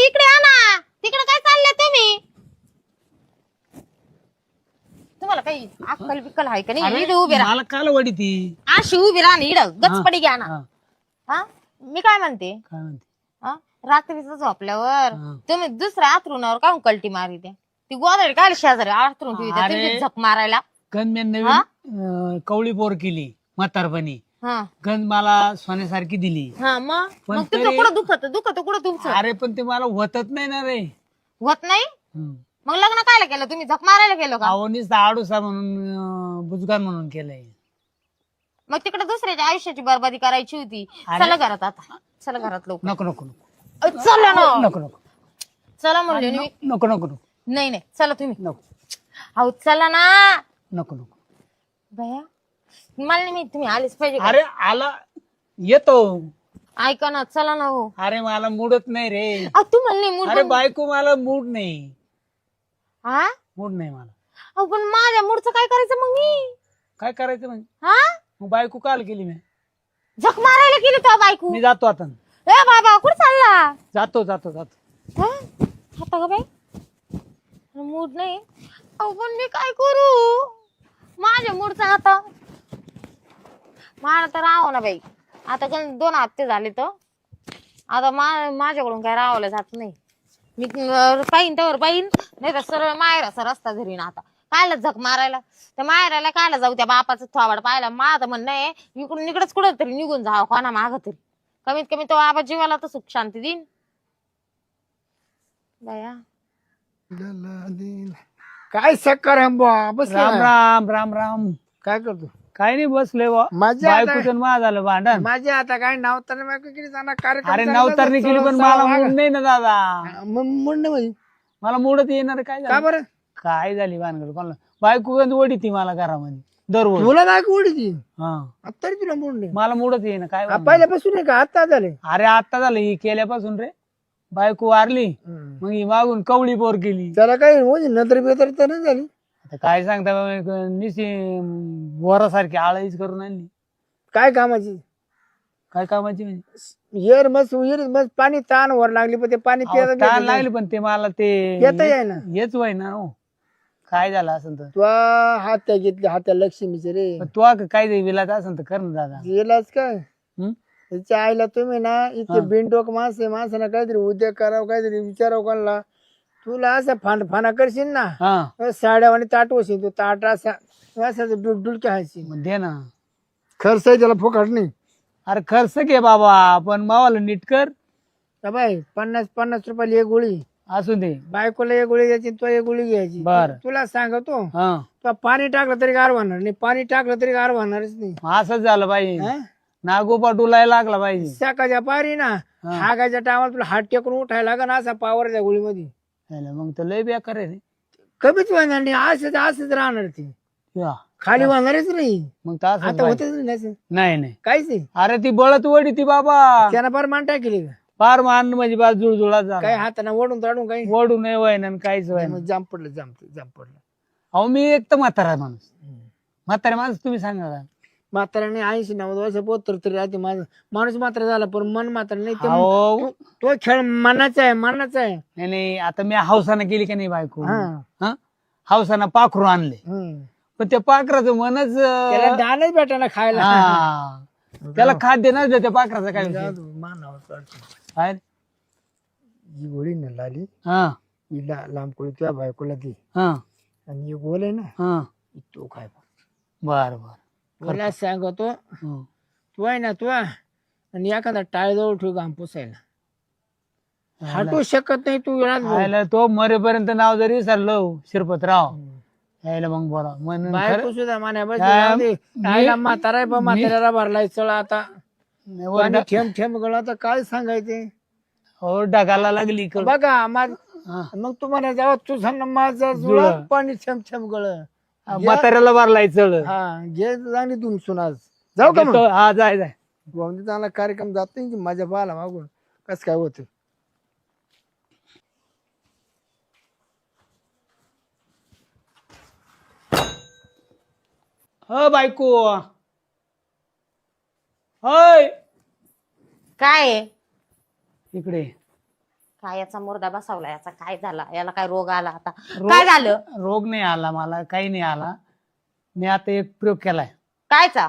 इकडे या ना, तिकडे काय चाललंय तुम्ही. तुम्हाला काही अक्कल बिक्कल आहे का नाही. इकडे उभे राहा, मला काल वडी ती अशी उभी राहा ना, इकडं गचपडी घ्या ना. हा. हा, मी काय म्हणते, काय म्हणते. हा, रात्रीचं झोपल्यावर हा. तुम्ही दुसऱ्या आथरुणावर काय कलटी मारी द्या. ती गोदडी काय शेजारी आथरून ठेवी द्या अरे. तुमची झक मारायला. गण मी हा? नवीन कवळी पोर केली म्हातारपणी. हा गण मला सोन्यासारखी दिली. हा, मग पण मग तुमचं तरी- कुठं दुखत कुठं तुमचं अरे पण ते मला होतच नाही ना रे. होत नाही. हम्म. मग लग्न कायला केलं तुम्ही, झक मारायला गेलो का. आवनीच आडूसा म्हणून बुजगान म्हणून केलंय. मग तिकडे दुसऱ्याच्या आयुष्याची बरबादी करायची होती. अरे. चला घरात आता, चला घरात लवकर. नको नको नको चला ना, नको नको चला म्हणले ना मी. नको नको नको नाही नाही, चला तुम्ही. नको अहो चला ना नको नको. भया, मला नाही माहित तुम्ही आलेच पाहिजे का? अरे आला येतो. ऐका ना, चला ना हो. अरे मला मूडच नाही रे. अहो तुम्हाला नाही मूड. अरे बायको मला मूड नाही. हा, मूड नाही मला. अहो पण माझ्या मूडचं काय करायचं मग मी. काय करायचं म्हणजे. हा, मग बायको काल केली मी. झक मारायला गेली तो बायको. मी जातो आता. ए बाबा कुठे चालला. जातो जातो जातो. हा? आता का बाई मूड नाही. अहो पण मी काय करू, माझ्या मूडचा आता मला तर राहावं ना बाई. आता पण 2 हप्ते झाले तर आता माझ्याकडून काय राहावलं जात नाही. मी पाहिन त्यावर पाहिन, नाही तर सरळ मायराचा रस्ता धरीन. आता कायला झक मारायला, त्या मायराला कायला जाऊ, त्या बापाचं थोबाड पाहायला. माझं म्हणणं आहे इकडून इकडंच कुठं तरी निघून जावं, कोणा माग तरी. कमीत कमी तो बाबा जीवाला तर सुख शांती देईन. बया काय सक्कर आहे बुवा, बस राम राम राम राम. काय करतो. काय नाही बसलोय बा. माझ्या आता- बायकोचं माझ झालं भांडण. माझ्या आता काय नावताना बायको केली जाणार कार्यक्रम अरे चालला नवतारणी जातो, केली पण सहा मला वागा. मूड नाही ना दादा. मग मुंड म्हणजे मला मूडच येणार. काय का झालं बरं. काय झाली भानगड कोणाला. बायको गंज ओढी ती मला घरामध्ये दररोज. तुला बायको उडीची हा तरी तुला मुंड नाही. मला मूडच येईना. काय भानगड? पहिल्यापासून आहे का आता झाले. अरे आता झालं ही केल्यापासून रे. बायको वारली मग ही मागून कवळी पोर केली. त्याला काय म्हणजे नंतर बेतर तर नाही झाली. आता काय सांगता बाबा, निशी वरासारखी आळीच करून आणली. काय कामाची काय कामाची म्हणजे. येर मस्त पाणी ताण वर लागली पण ते पाणी अहो, ताण लागली पण ते मला ते येता येईना. हेच वय ना हो. काय झालं असं तर. तू हात्या घेतली, हात्या लक्ष्मीचे रे. पण तू काय विलाच असं तर कर ना दादा. गेलाच काय हं? त्याच्या आईला तुम्ही ना इथे हा. बिनडोक माणसानं काहीतरी उद्योग करावं, काहीतरी विचारावं कोणाला. तुला असं फाना करशील ना, हा साड्यावानी ताट वशील. तू ताट असा डुलकी हायची. मग दे ना. खर्च आहे त्याला फुकट नाही. अरे खर्च घे बाबा, पण मावाला नीट कर. बाय 50 रुपयाला एक गोळी. असू दे. बायकोला एक गोळी घ्यायची, तो एक गोळी घ्यायची. बरं. तुला सांगतो, हा तुला पाणी टाकलं तरी गार होणार नाही, पाणी टाकलं तरी गार होणारच नाही. असंच झालं पाहिजे. हं? नागोपा डुलायला लागला पाहिजे. सकाळच्या पारी ना हा. हागाच्या टायमाला तुला हात टेकून उठायला लागेल असा पावरच्या गोळीमध्ये. मग तर लय बेकार आहे रे. कमीच होणार नाही. असंच राहणार ती, या. खाली होणारच नाही. मग तर असंच आता पाहिजे. होतच नाही असं. नाही नाही. काहीच नाही. अरे ती बळत वडी ती बाबा. त्यानं फार मान टाकली का फार मान म्हणजे बा जुळजुळा काही झाला. हाताना ओढून ताडून काही वडू नाही वय ना काहीच वय ना. मग जाम पडलं जाम पडलं. अहो मी एक तर म्हातारा माणूस. म्हातारा माणूस तुम्ही सांगा का. म्हाताऱ्याने 80-90 वर्ष पोतर तरी राहते माझं. माणूस मात्र झाला पण मन मात्र नाही. ते अहो तो खेळ मनाचा आहे. नाही नाही आता मी हौसानं केली का नाही बायको. हा. हा हावसानं पाखरू आणले पण त्या पाखराचं मनच त्याला दानच भेटायला खायला. हा. त्याला खाद्य नसलं त्या पाखराचं काय विषय? मानावं चालतं. काय? ही गोळी न लाली हा हिला लांब कोळी तुझ्या बायकोला ती हा आणि ही गोल आहे ना हा ही तो खाय. बर बर मला सांगतो हं. तू आहे ना तू आणि एखादा टाळजवळ ठेव घाम पुसायला हटू शकत नाही तू वेळात बोल. खायला तो मरेपर्यंत नाव जरी विसरलो शिरपतराव यायला मग बोला म्हणून बायको सुद्धा मान्या म्हातारा आहे पण म्हाताऱ्याला भरलाय चळ आता आणि ठेम ठेम गळ आता काय सांगायचे. ढगाला लागली बघा हा. मग तुम्हाला जेव्हा तुझं न माझं जुळत पाणी छम छम गळ म्हाताऱ्याला भरलाय चढ हा घे चांगली तुमसून आज जाऊ का मग? हा जाय जाय भाऊंनी चांगला कार्यक्रम जात नाही की माझ्या बाला मागून कस काय होत. हो बायको होय काय आहे? इकडे काय याचा मुर्दा बसवला, याचा काय झाला, याला काय रोग आला आता? काय झालं? रोग नाही आला मला, काही नाही आला. मी आता एक प्रयोग केलाय. कायचा?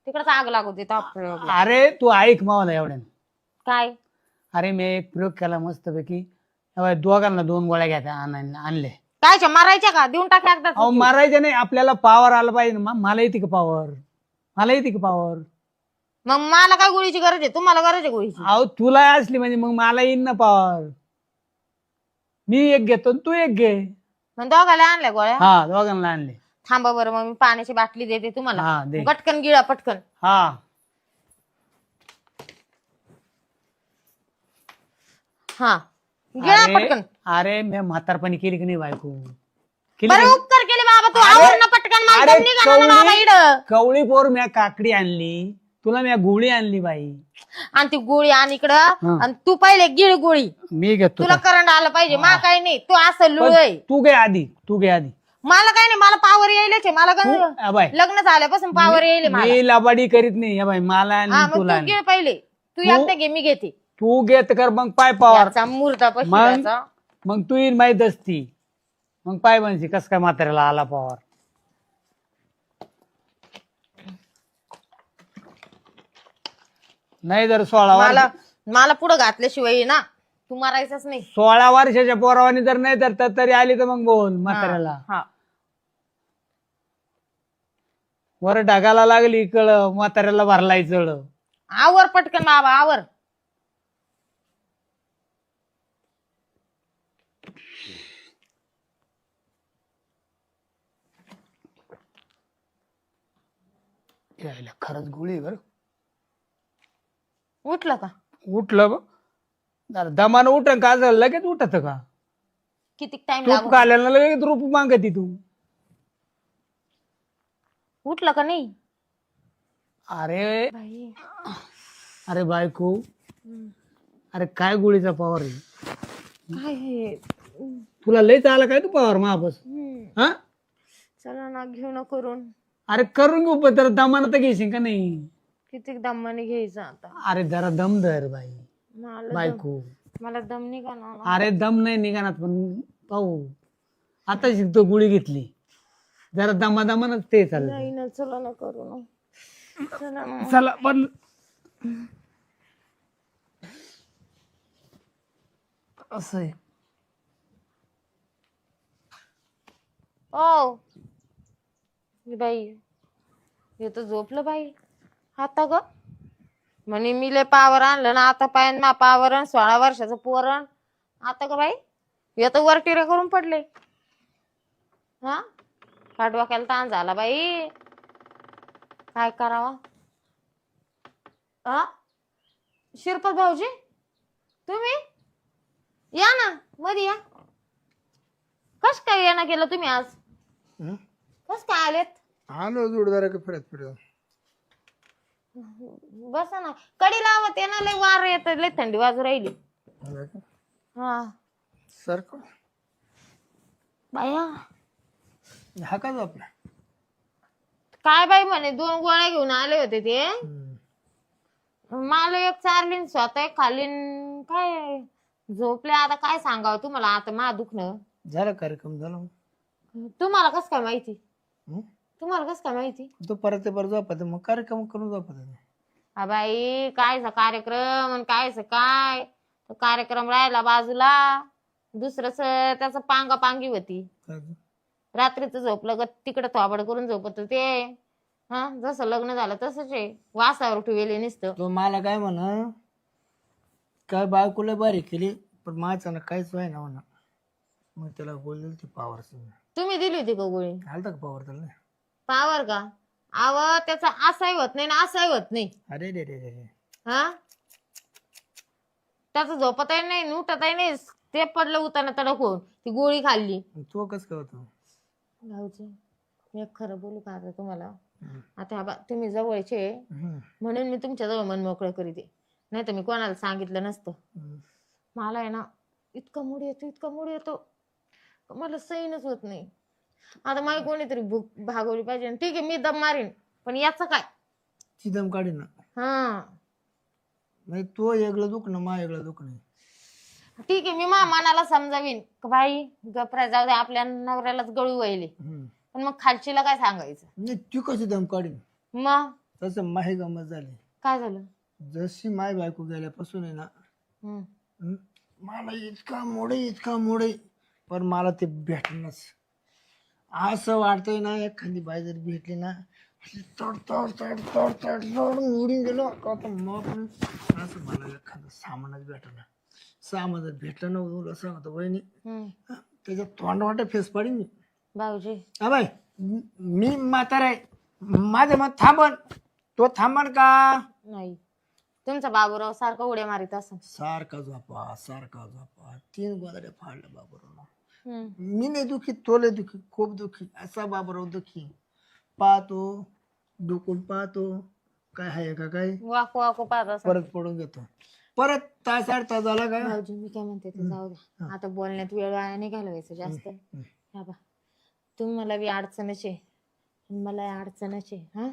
तिकडच आग लागू दे प्रयोग. अरे तू ऐक मावला एवढ्या. काय? अरे मी एक प्रयोग केला मस्त पैकी. दोघांना 2 गोळ्या घ्या आणले. कायच्या मारायच्या का? देऊन टाक एकदा. अहो मारायचे नाही, आपल्याला पावर आला पाहिजे. मला येते का पावर? मला येते का पावर? मग मला काय गोळीची गरज आहे? तुम्हाला गरज आहे गोळीची? अहो तुला असली म्हणजे मग मला येईन ना पावर. मी एक घेतो तू एक घे. मग दोघाला आणल्या गोळ्या? हा दोघांना आणले. थांबा बरं, मग मी पाण्याची बाटली देते तुम्हाला. हा दे. पटकन गिळा पटकन. हा हा गिळा पटकन. अरे मी म्हातारपणी केली की नाही बायको? बरं उपकार केले बाबा, तू आवर ना पटकन. मला दम निघाला ना बाबा इकडं. कवळी पोर मी काकडी आणली, तुला मी गोळी आणली बाई. आणि ती गोळी आण इकडं. आणि तू पहिले गिळ गोळी. मी घेतो. तुला करंट आलं पाहिजे. मा काही नाही, तू असं लुळय. तू घे आधी, तू घे आधी. मला काही नाही, मला पावर यायलाच आहे. मला बाय लग्न झाल्यापासून पावर येईल मला. मी लबाडी करीत नाही. या बाई मला हा, आणि मग तुला तू गिळ पहिले. तू एकदा घे, मी घेते. तू घेत कर मग पाय पावर. याचा मुर्दा पशिराचा. मग तू येईल माहित असती. मग पाय म्हणशी कस काय म्हाताऱ्याला आला पावर. नाही जर 16 मला पुढे घातल्याशिवाय ना तू मारायचाच नाही. 16 वर्षाच्या पोरावानी जर नाही तर तरी आली तर मग बोल म्हाताऱ्याला. हा वर ढगाला लागली कळ, म्हाताऱ्याला भरलाय चढ. आवर पटकन बाबा, आवर. यायला खरंच गोळी बर. उठलं का? उठलं बघ. दमानं उठन का झालं लगेच उठत का? किती टाइम तूप लागतो? काल्याला लगेच रूप मागती तू. उठलं का नाही? अरे बाई. अरे बायको, अरे काय गोळीचा पावर आहे? काय हे? तुला लयच आला काय तू पावर महाबस? हा चला ना, घेऊ ना करून. अरे करून घेऊ पण जरा दमानं तर घेशील का नाही? किती दमाने घ्यायचं आता? अरे जरा दम धर बाई. बायको मला दम निघाला. अरे दम नाही निघाणार पण पाहू. आता शिकतो गोळी घेतली जरा दमादमानच ते चाललं. नाही ना, चला ना करू ना. चला ना. चला पण असं आहे. ओ बाई, हे तर झोपलं बाई. आता ग म्हणे मी लय पावर आणलं ना, आता पायन मा पावर 16 वर्षाचं पोरण. आता ग बाई, हे तर वर टिरे करून पडले. हा डोक्याला ताण झाला बाई. काय करावा? हा शिरपत भाऊजी, तुम्ही या ना मध्ये या. कस काय येणं केलं तुम्ही आज? कस काय आलेत? आलो जोडदार फिरत फिरत. बसा ना, कडी लावत. ना लय वार येत, लय थंडी वाजू राहिली. हा सर बाया, हा का आपला काय बाई म्हणे 2 गोळ्या घेऊन आले होते ते. मला एक चारलीन, स्वतः एक खाल्लीन. काय झोपले आता, काय सांगावं तुम्हाला. आता मा दुखणं झाला कार्यक्रम झाला. तुम्हाला कस काय माहिती? हं? तुम्हाला कस काय माहिती? तो परत ते परत झोपत मग कार्यक्रम करून झोपत हा बाई, कायचा कार्यक्रम आणि कायच काय, तो कार्यक्रम राहिला बाजूला, दुसरंच त्याचं पांगापांगी होती. रात्रीच झोपलं ग तिकडे थोबाड करून झोपत ते. हा, जसं लग्न झालं तसंच आहे, वासावर ठेवले नुसतं. तो मला काय म्हणा, काय बायकोला बारी केली पण माझ्या ना काहीच व्हाय ना म्हणा. मग त्याला बोलले ते पावर तुम्ही दिली होती का गोळी? आलता का पावर त्याला? पावर का? आव त्याचा असाही होत नाही ना असाही होत नाही. अरे रे रे रे रे. हा, त्याचं झोपतही नाही उठतही नाही, ते पडलं उताना तडक होऊन ती गोळी खाल्ली. तो कस काय होतो? भाऊजी, मी एक खरं बोलू का आता तुम्हाला? आता तुम्ही जवळचे म्हणून मी तुमच्या जवळ मन मोकळं करीते, नाही तर मी कोणाला सांगितलं नसतं. मला आहे ना इतका मूड येतो मला सहीनच होत नाही. आता मला कोणीतरी भूक भागवली पाहिजे. ठीक आहे, मी दम मारीन, पण याचं काय? ती दम काढी ना. हा, नाही तो वेगळं दुख ना, मा वेगळं दुख नाही. ठीक आहे, मी मनाला समजावीन बाई गपरा जाऊ दे, आपल्या नवऱ्यालाच गळू व्हायले. पण मग खालचीला काय सांगायचं? नाही ती कशी दम काढी? मग तसं माही गमत झाली. काय झालं? जशी माय बायको गेल्यापासून आहे ना, मला इतका मोडे पण मला ते भेटणंच असं वाटतंय ना, एखादी बाई जर भेटली ना तड तड तड तड तड तड उडून गेलो का, तर मग पण असं मला एखादं सामानच भेटलं. सामान जर भेटलं ना तुला सांगतो वहिनी, त्याच्या तोंड वाटत फेस पाडी मी. भाऊजी हा बाई, मी म्हातारा आहे, माझं मत थांबन, तो थांबन का? नाही, तुमचा बाबूराव सारखा उड्या मारित असं. सारखा झोपा 3 गोदड्या फाडल्या बाबूराव. मी नाही दुखी, तो लय दुखी, खूप दुखी. असा बाबूराव दुखी, पाहतो डुकून पाहतो काय आहे का काय, वाकू वाकू पाहत असं. परत पडून घेतो. परत तास 8 तास झाला का? भाऊजी मी काय म्हणते ते जाऊ द्या, आता बोलण्यात वेळ वाया नाही घालवायचं जास्त. हा बा, तुम्हाला बी अडचणच आहे, मला अडचणच आहे. हा,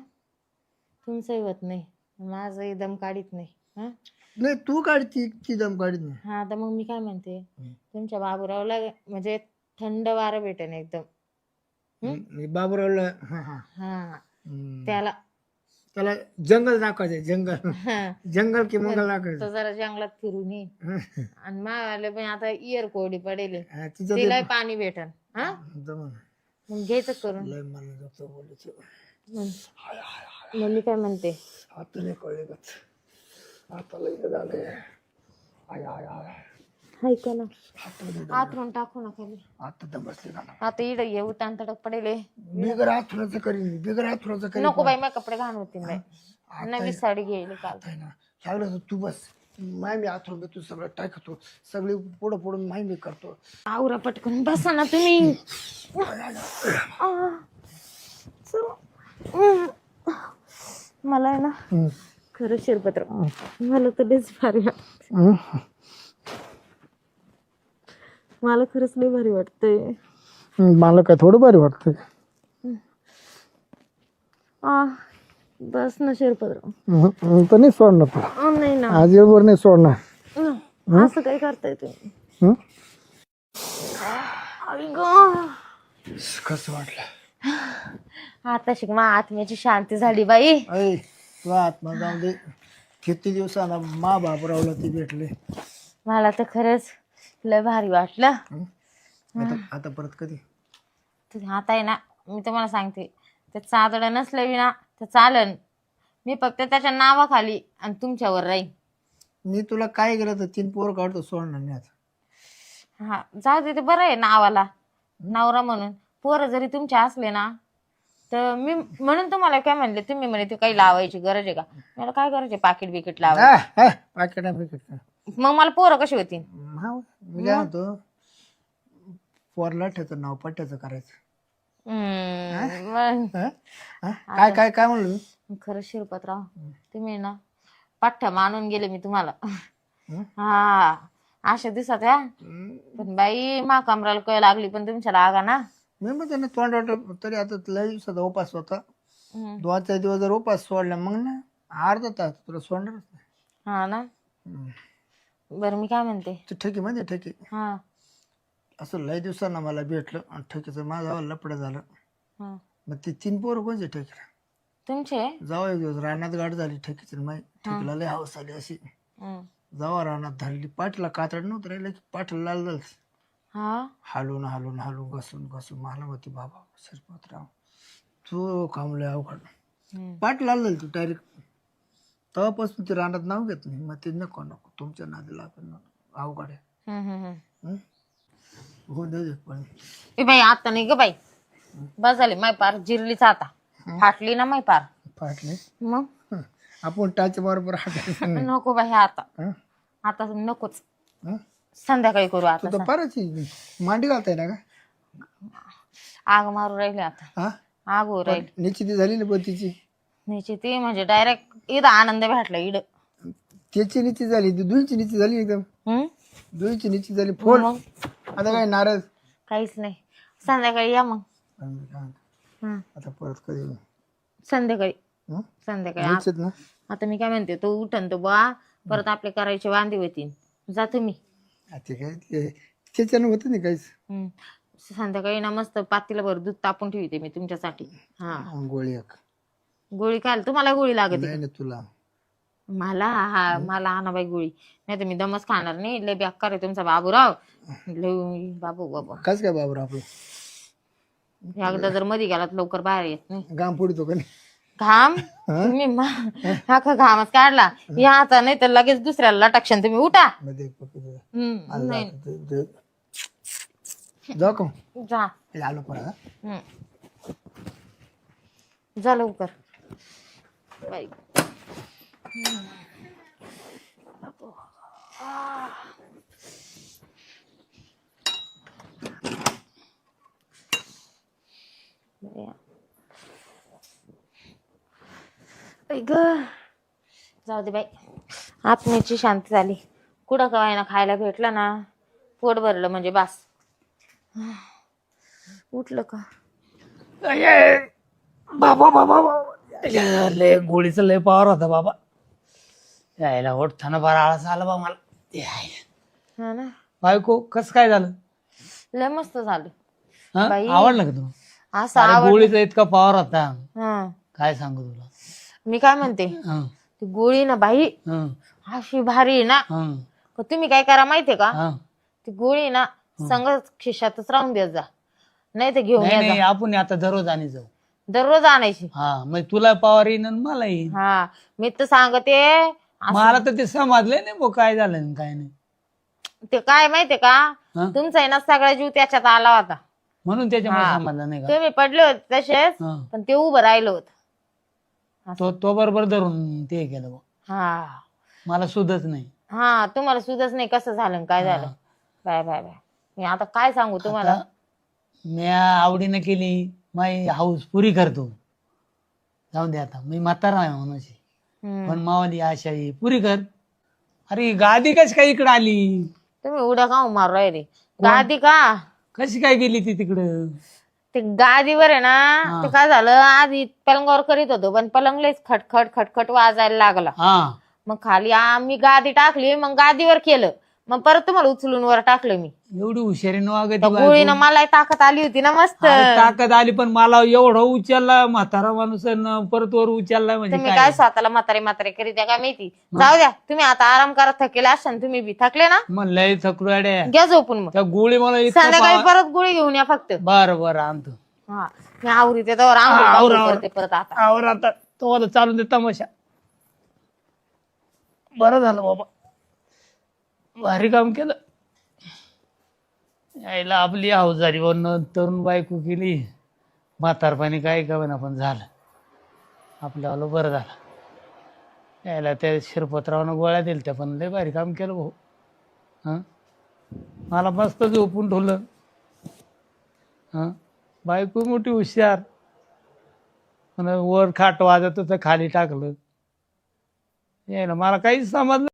तुमचंही होत नाही, माझं दम काढीत नाही. हा नाही तू काढती ती दम काढत नाही. हा, तर मग मी काय म्हणते, तुमच्या बाबूरावला म्हणजे थंड वारं भेटेन एकदम. मी बाबूरावला हा, त्याला त्याला जंगल दाखवायचं, जंगल की मंगल तो दाखवायचं. जरा जंगलात फिरून ये, आणि मावाले पण आता इयर कोरडी पडेल, तिचं तिला पाणी भेटन. हा, मग घ्यायचं करून. लय मला जातं बोलायचं. मग मी काय म्हणते, आता नाही कळले का, आता लय झालंय. ऐका ना, आतरून टाकू ना खाली. आता तर बसले ना, आता इड येऊ ताण तडक पडेल. बिगर आथुराचं करीन, बिगर आथुराचं करीन. नको बाई, माझे कपडे घाण होतील बाई, नवी साडी घ्यायली काल. आहे ना, लागलं तू बस, माय मी आथरून घेतो, सगळं टाकतो, सगळे पुढं पुढून माय मी करतो. आवरा पटकन, बसा ना तुम्ही. मला आहे ना खरं शिरपत्र, मला तर लयच भारी वाटत. मला खरंच लय भारी वाटतंय. मला काय थोडं भारी वाटतंय. बस ना शिरपत्र. तर नाही सोडणार तुला, नाही ना, आज वर नाही सोडणार. असं काय करताय तुम्ही? कसं वाटलं आता शिक मा आत्म्याची शांती झाली बाई. ऐ तुला आत्मा जाऊ दे, किती दिवसांना मा बाबरावला ती भेटले. मला तर खरंच लय भारी वाटलं. आता परत कधी? आता आहे ना, मी तुम्हाला सांगते, ते चादडं नसलं बी ना तर चालन, मी फक्त त्याच्या नावाखाली आणि तुमच्यावर राहील. मी तुला काय केलं तर 3 पोरं काढतो, सोडणार नाही आता. हा, जाऊ दे, ते बरं आहे नावाला नवरा म्हणून. पोरं जरी तुमचे असले ना, तर मी म्हणून तुम्हाला काय म्हणले, तुम्ही म्हणे ते काही लावायची गरज आहे का? मला काय गरज आहे पाकिट बिकिट लावायची? पाकिट मग मला पोरं कशी होती? मी काय म्हणतो, पोरला ठेचं नाव पट्ट्याचं करायचं. काय काय काय म्हणलो मी? खरं शिरपतराव, तुम्ही ना पठ्ठ्या मानून गेले मी तुम्हाला. हा, अशा दिवसात या, पण बाई मा कमराला कळ लागली, पण तुमच्या लागा ना. मी मग त्याने तोंड वाटत तरी, आता लय दिवसाचा उपास होता, 2-4 दिवस जर उपास सोडला मग ना अर्धा तास तुला सोडणारच नाही. हा ना, बरं मी काय म्हणते, ठेकी म्हणजे ठेकी. हा असं लय दिवसांना मला भेटलं आणि ठेकीचं माझा लपडं झालं. हा. मग ते 3 पोरं कोणचे ठेकीला तुमचे जाऊ एक दिवस रानात गाठ झाली ठेकीची माई ठेकीला लय हौस आली अशी. हं. जावा रानात धरली पाठीला कातड नव्हतं राहिलं की पाठीला लाल झालं. हा हालून हालून हालून घसून घसून मला होती बाबा शिरपतराव तू कामले अवघड. हं. पाठ लाल झाली तू डायरेक्ट. तेव्हापासून ते रानात नाव घेत नाही. मग ते नको नको तुमच्या नादीला आपण अवघड आहे. हं, हं, हं. हं? हो दे पण ए बाई आता नाही ग बाई, बस झाली माय पार जिरलीच आता, फाटली ना माय पार. फाटले मग आपण टाच बरोबर हातायचं नाही. नको बाई आता, हं? आता नकोच, हं? संध्याकाळी करू तू आता. तर फारच मांडी घालताय ना का? आग मारू राहिली आता, हा आग हो राहिली. निश्चिती झाली ना पण तिची न्यायची ती म्हणजे डायरेक्ट इड आनंद भेटला इड. त्याची नीती झाली दुईची नीती झाली एकदम. हम्म दुईची नीती झाली फोन. मग आता काय नाराज काहीच नाही, संध्याकाळी या मग. हं. आता परत कधी संध्याकाळी हं? संध्याकाळी निश्चित ना आता मी काय म्हणते, तो उठन तो बा परत आपले करायचे वांदे होतील. जातो मी. ते काय त्याच्यानं होतं नाही काहीच. हं. संध्याकाळी ना मस्त पातीला भर दूध तापून ठेवते मी तुमच्यासाठी. हा गोळी एक गोळी खायला तुम्हाला गोळी लागते नाही का? ना तुला मला हा मला आणा बाई गोळी, नाही तर मी दमच खाणार नाही. लय बेकार आहे तुमचा बाबूराव, लय बाबू बाबा. कस काय बाबर आपलं एकदा जर मध्ये गेला तर लवकर बाहेर येत नाही. गाम पुढतो का नाही. घाम तुम्ही हा का घामच काढला या आता, नाही तर लगेच दुसऱ्याला लटकशन तुम्ही. उठा. मध्ये नाही जाऊ का जा. आलो परत. हं. जा लवकर बाई. जाऊ दे बाई, आत्म्याची शांती झाली. कुठं काय ना खायला भेटलं ना, पोट भरलं म्हणजे बास. उठलं का? बाबा बाबा लय गोळीचा लय पावर होता बाबा. यायला ओढताना बारा आळस आला बा मला. हा ना, बायको कस काय झालं? लय मस्त झालं. हा? बाई. आवडलं का तुला? असं अरे आवड. गोळीचा इतका पावर होता, हं. काय सांगू तुला. मी काय म्हणते, हं, ती गोळी ना बाई हं, अशी भारी आहे ना. हं, का तुम्ही काय करा माहितीये का, हं. ती गोळी ना संग खिशातच राहून देत जा, नाही तर घेऊन नाही या नाही, जा. आपण आता दररोज आणि जाऊ. दररोज आणायची. हा मग तुला पावर येईन आणि मला येईन. हा मी तर सांगते असं. मला तर ते समजले नाही भाऊ काय झालं आणि काय नाही. ते काय माहितीये का, हं? तुमचा आहे ना सगळा जीव त्याच्यात आला होता. म्हणून त्याच्यामुळे हा. समजलं नाही का. तुम्ही पडले होते तसेच, हं. पण ते उभं राहिलं होत. तो बरोबर धरून ते केलं बुवा. हा मला सुधच नाही. हा तुम्हाला सुधच नाही कसं झालं आणि काय झालं. हा. Bye bye bye. मी आता काय सांगू तुम्हाला. आता मी आवडीनं केली, माई हाऊस पुरी करतो. जाऊन दे आता, मी म्हातारा आहे म्हणून हम्म. पण मावाली आशा आहे पुरी कर. अरे गादी कशी काय इकडे आली? तुम्ही उड्या का मारू राहिले गादी का? कशी काय गेली ती तिकडं? ते गादीवर आहे ना, हा. ते काय झालं आधी पलंगावर करीत होतो, पण पलंगलेच खटखट खटखट वाजायला लागला. हा मग खाली आम्ही गादी टाकली, मग गादीवर केलं, मग परत तुम्हाला उचलून वर टाकलं मी. एवढी हुशारीनं वागत त्या गोळीनं मला ताकद आली होती ना मस्त. ताकद आली, पण मला एवढं उचलला म्हातारा माणूस आणि परत वर उचलला म्हणजे तुम्ही काय? काय स्वतःला म्हातारे म्हातारे करीत द्या का माहिती. जाऊ द्या, तुम्ही आता आराम करा, थकेले असाल तुम्ही बी. थकले ना, मग लय थकलो अड्या. घ्या झोपून. मग त्या गोळी मला इतका संध्याकाळी परत गोळी घेऊन या फक्त. बरं बरं आणतो. हा मी आवरीते त्यावर आवर, आंघोळ आवर. करते परत आता. आवर आता तुम्हाला चालून दे तमाशा. बरं झालं बाबा, भारी काम केलं. यायला आपली अवजारी वरनं तरुण बायको केली, म्हातारपणी काय का पण झालं आपलं आलो. बरं झालं. यायला त्या शिरपतरावनं गोळ्या दिल्या त्या, पण लय भारी काम केलं भाऊ. हां मला मस्त झोपून ठेवलं. हां बायको मोठी हुशार, वर खाट वाजत होतं खाली टाकलं. यायला मला काहीच समजलं.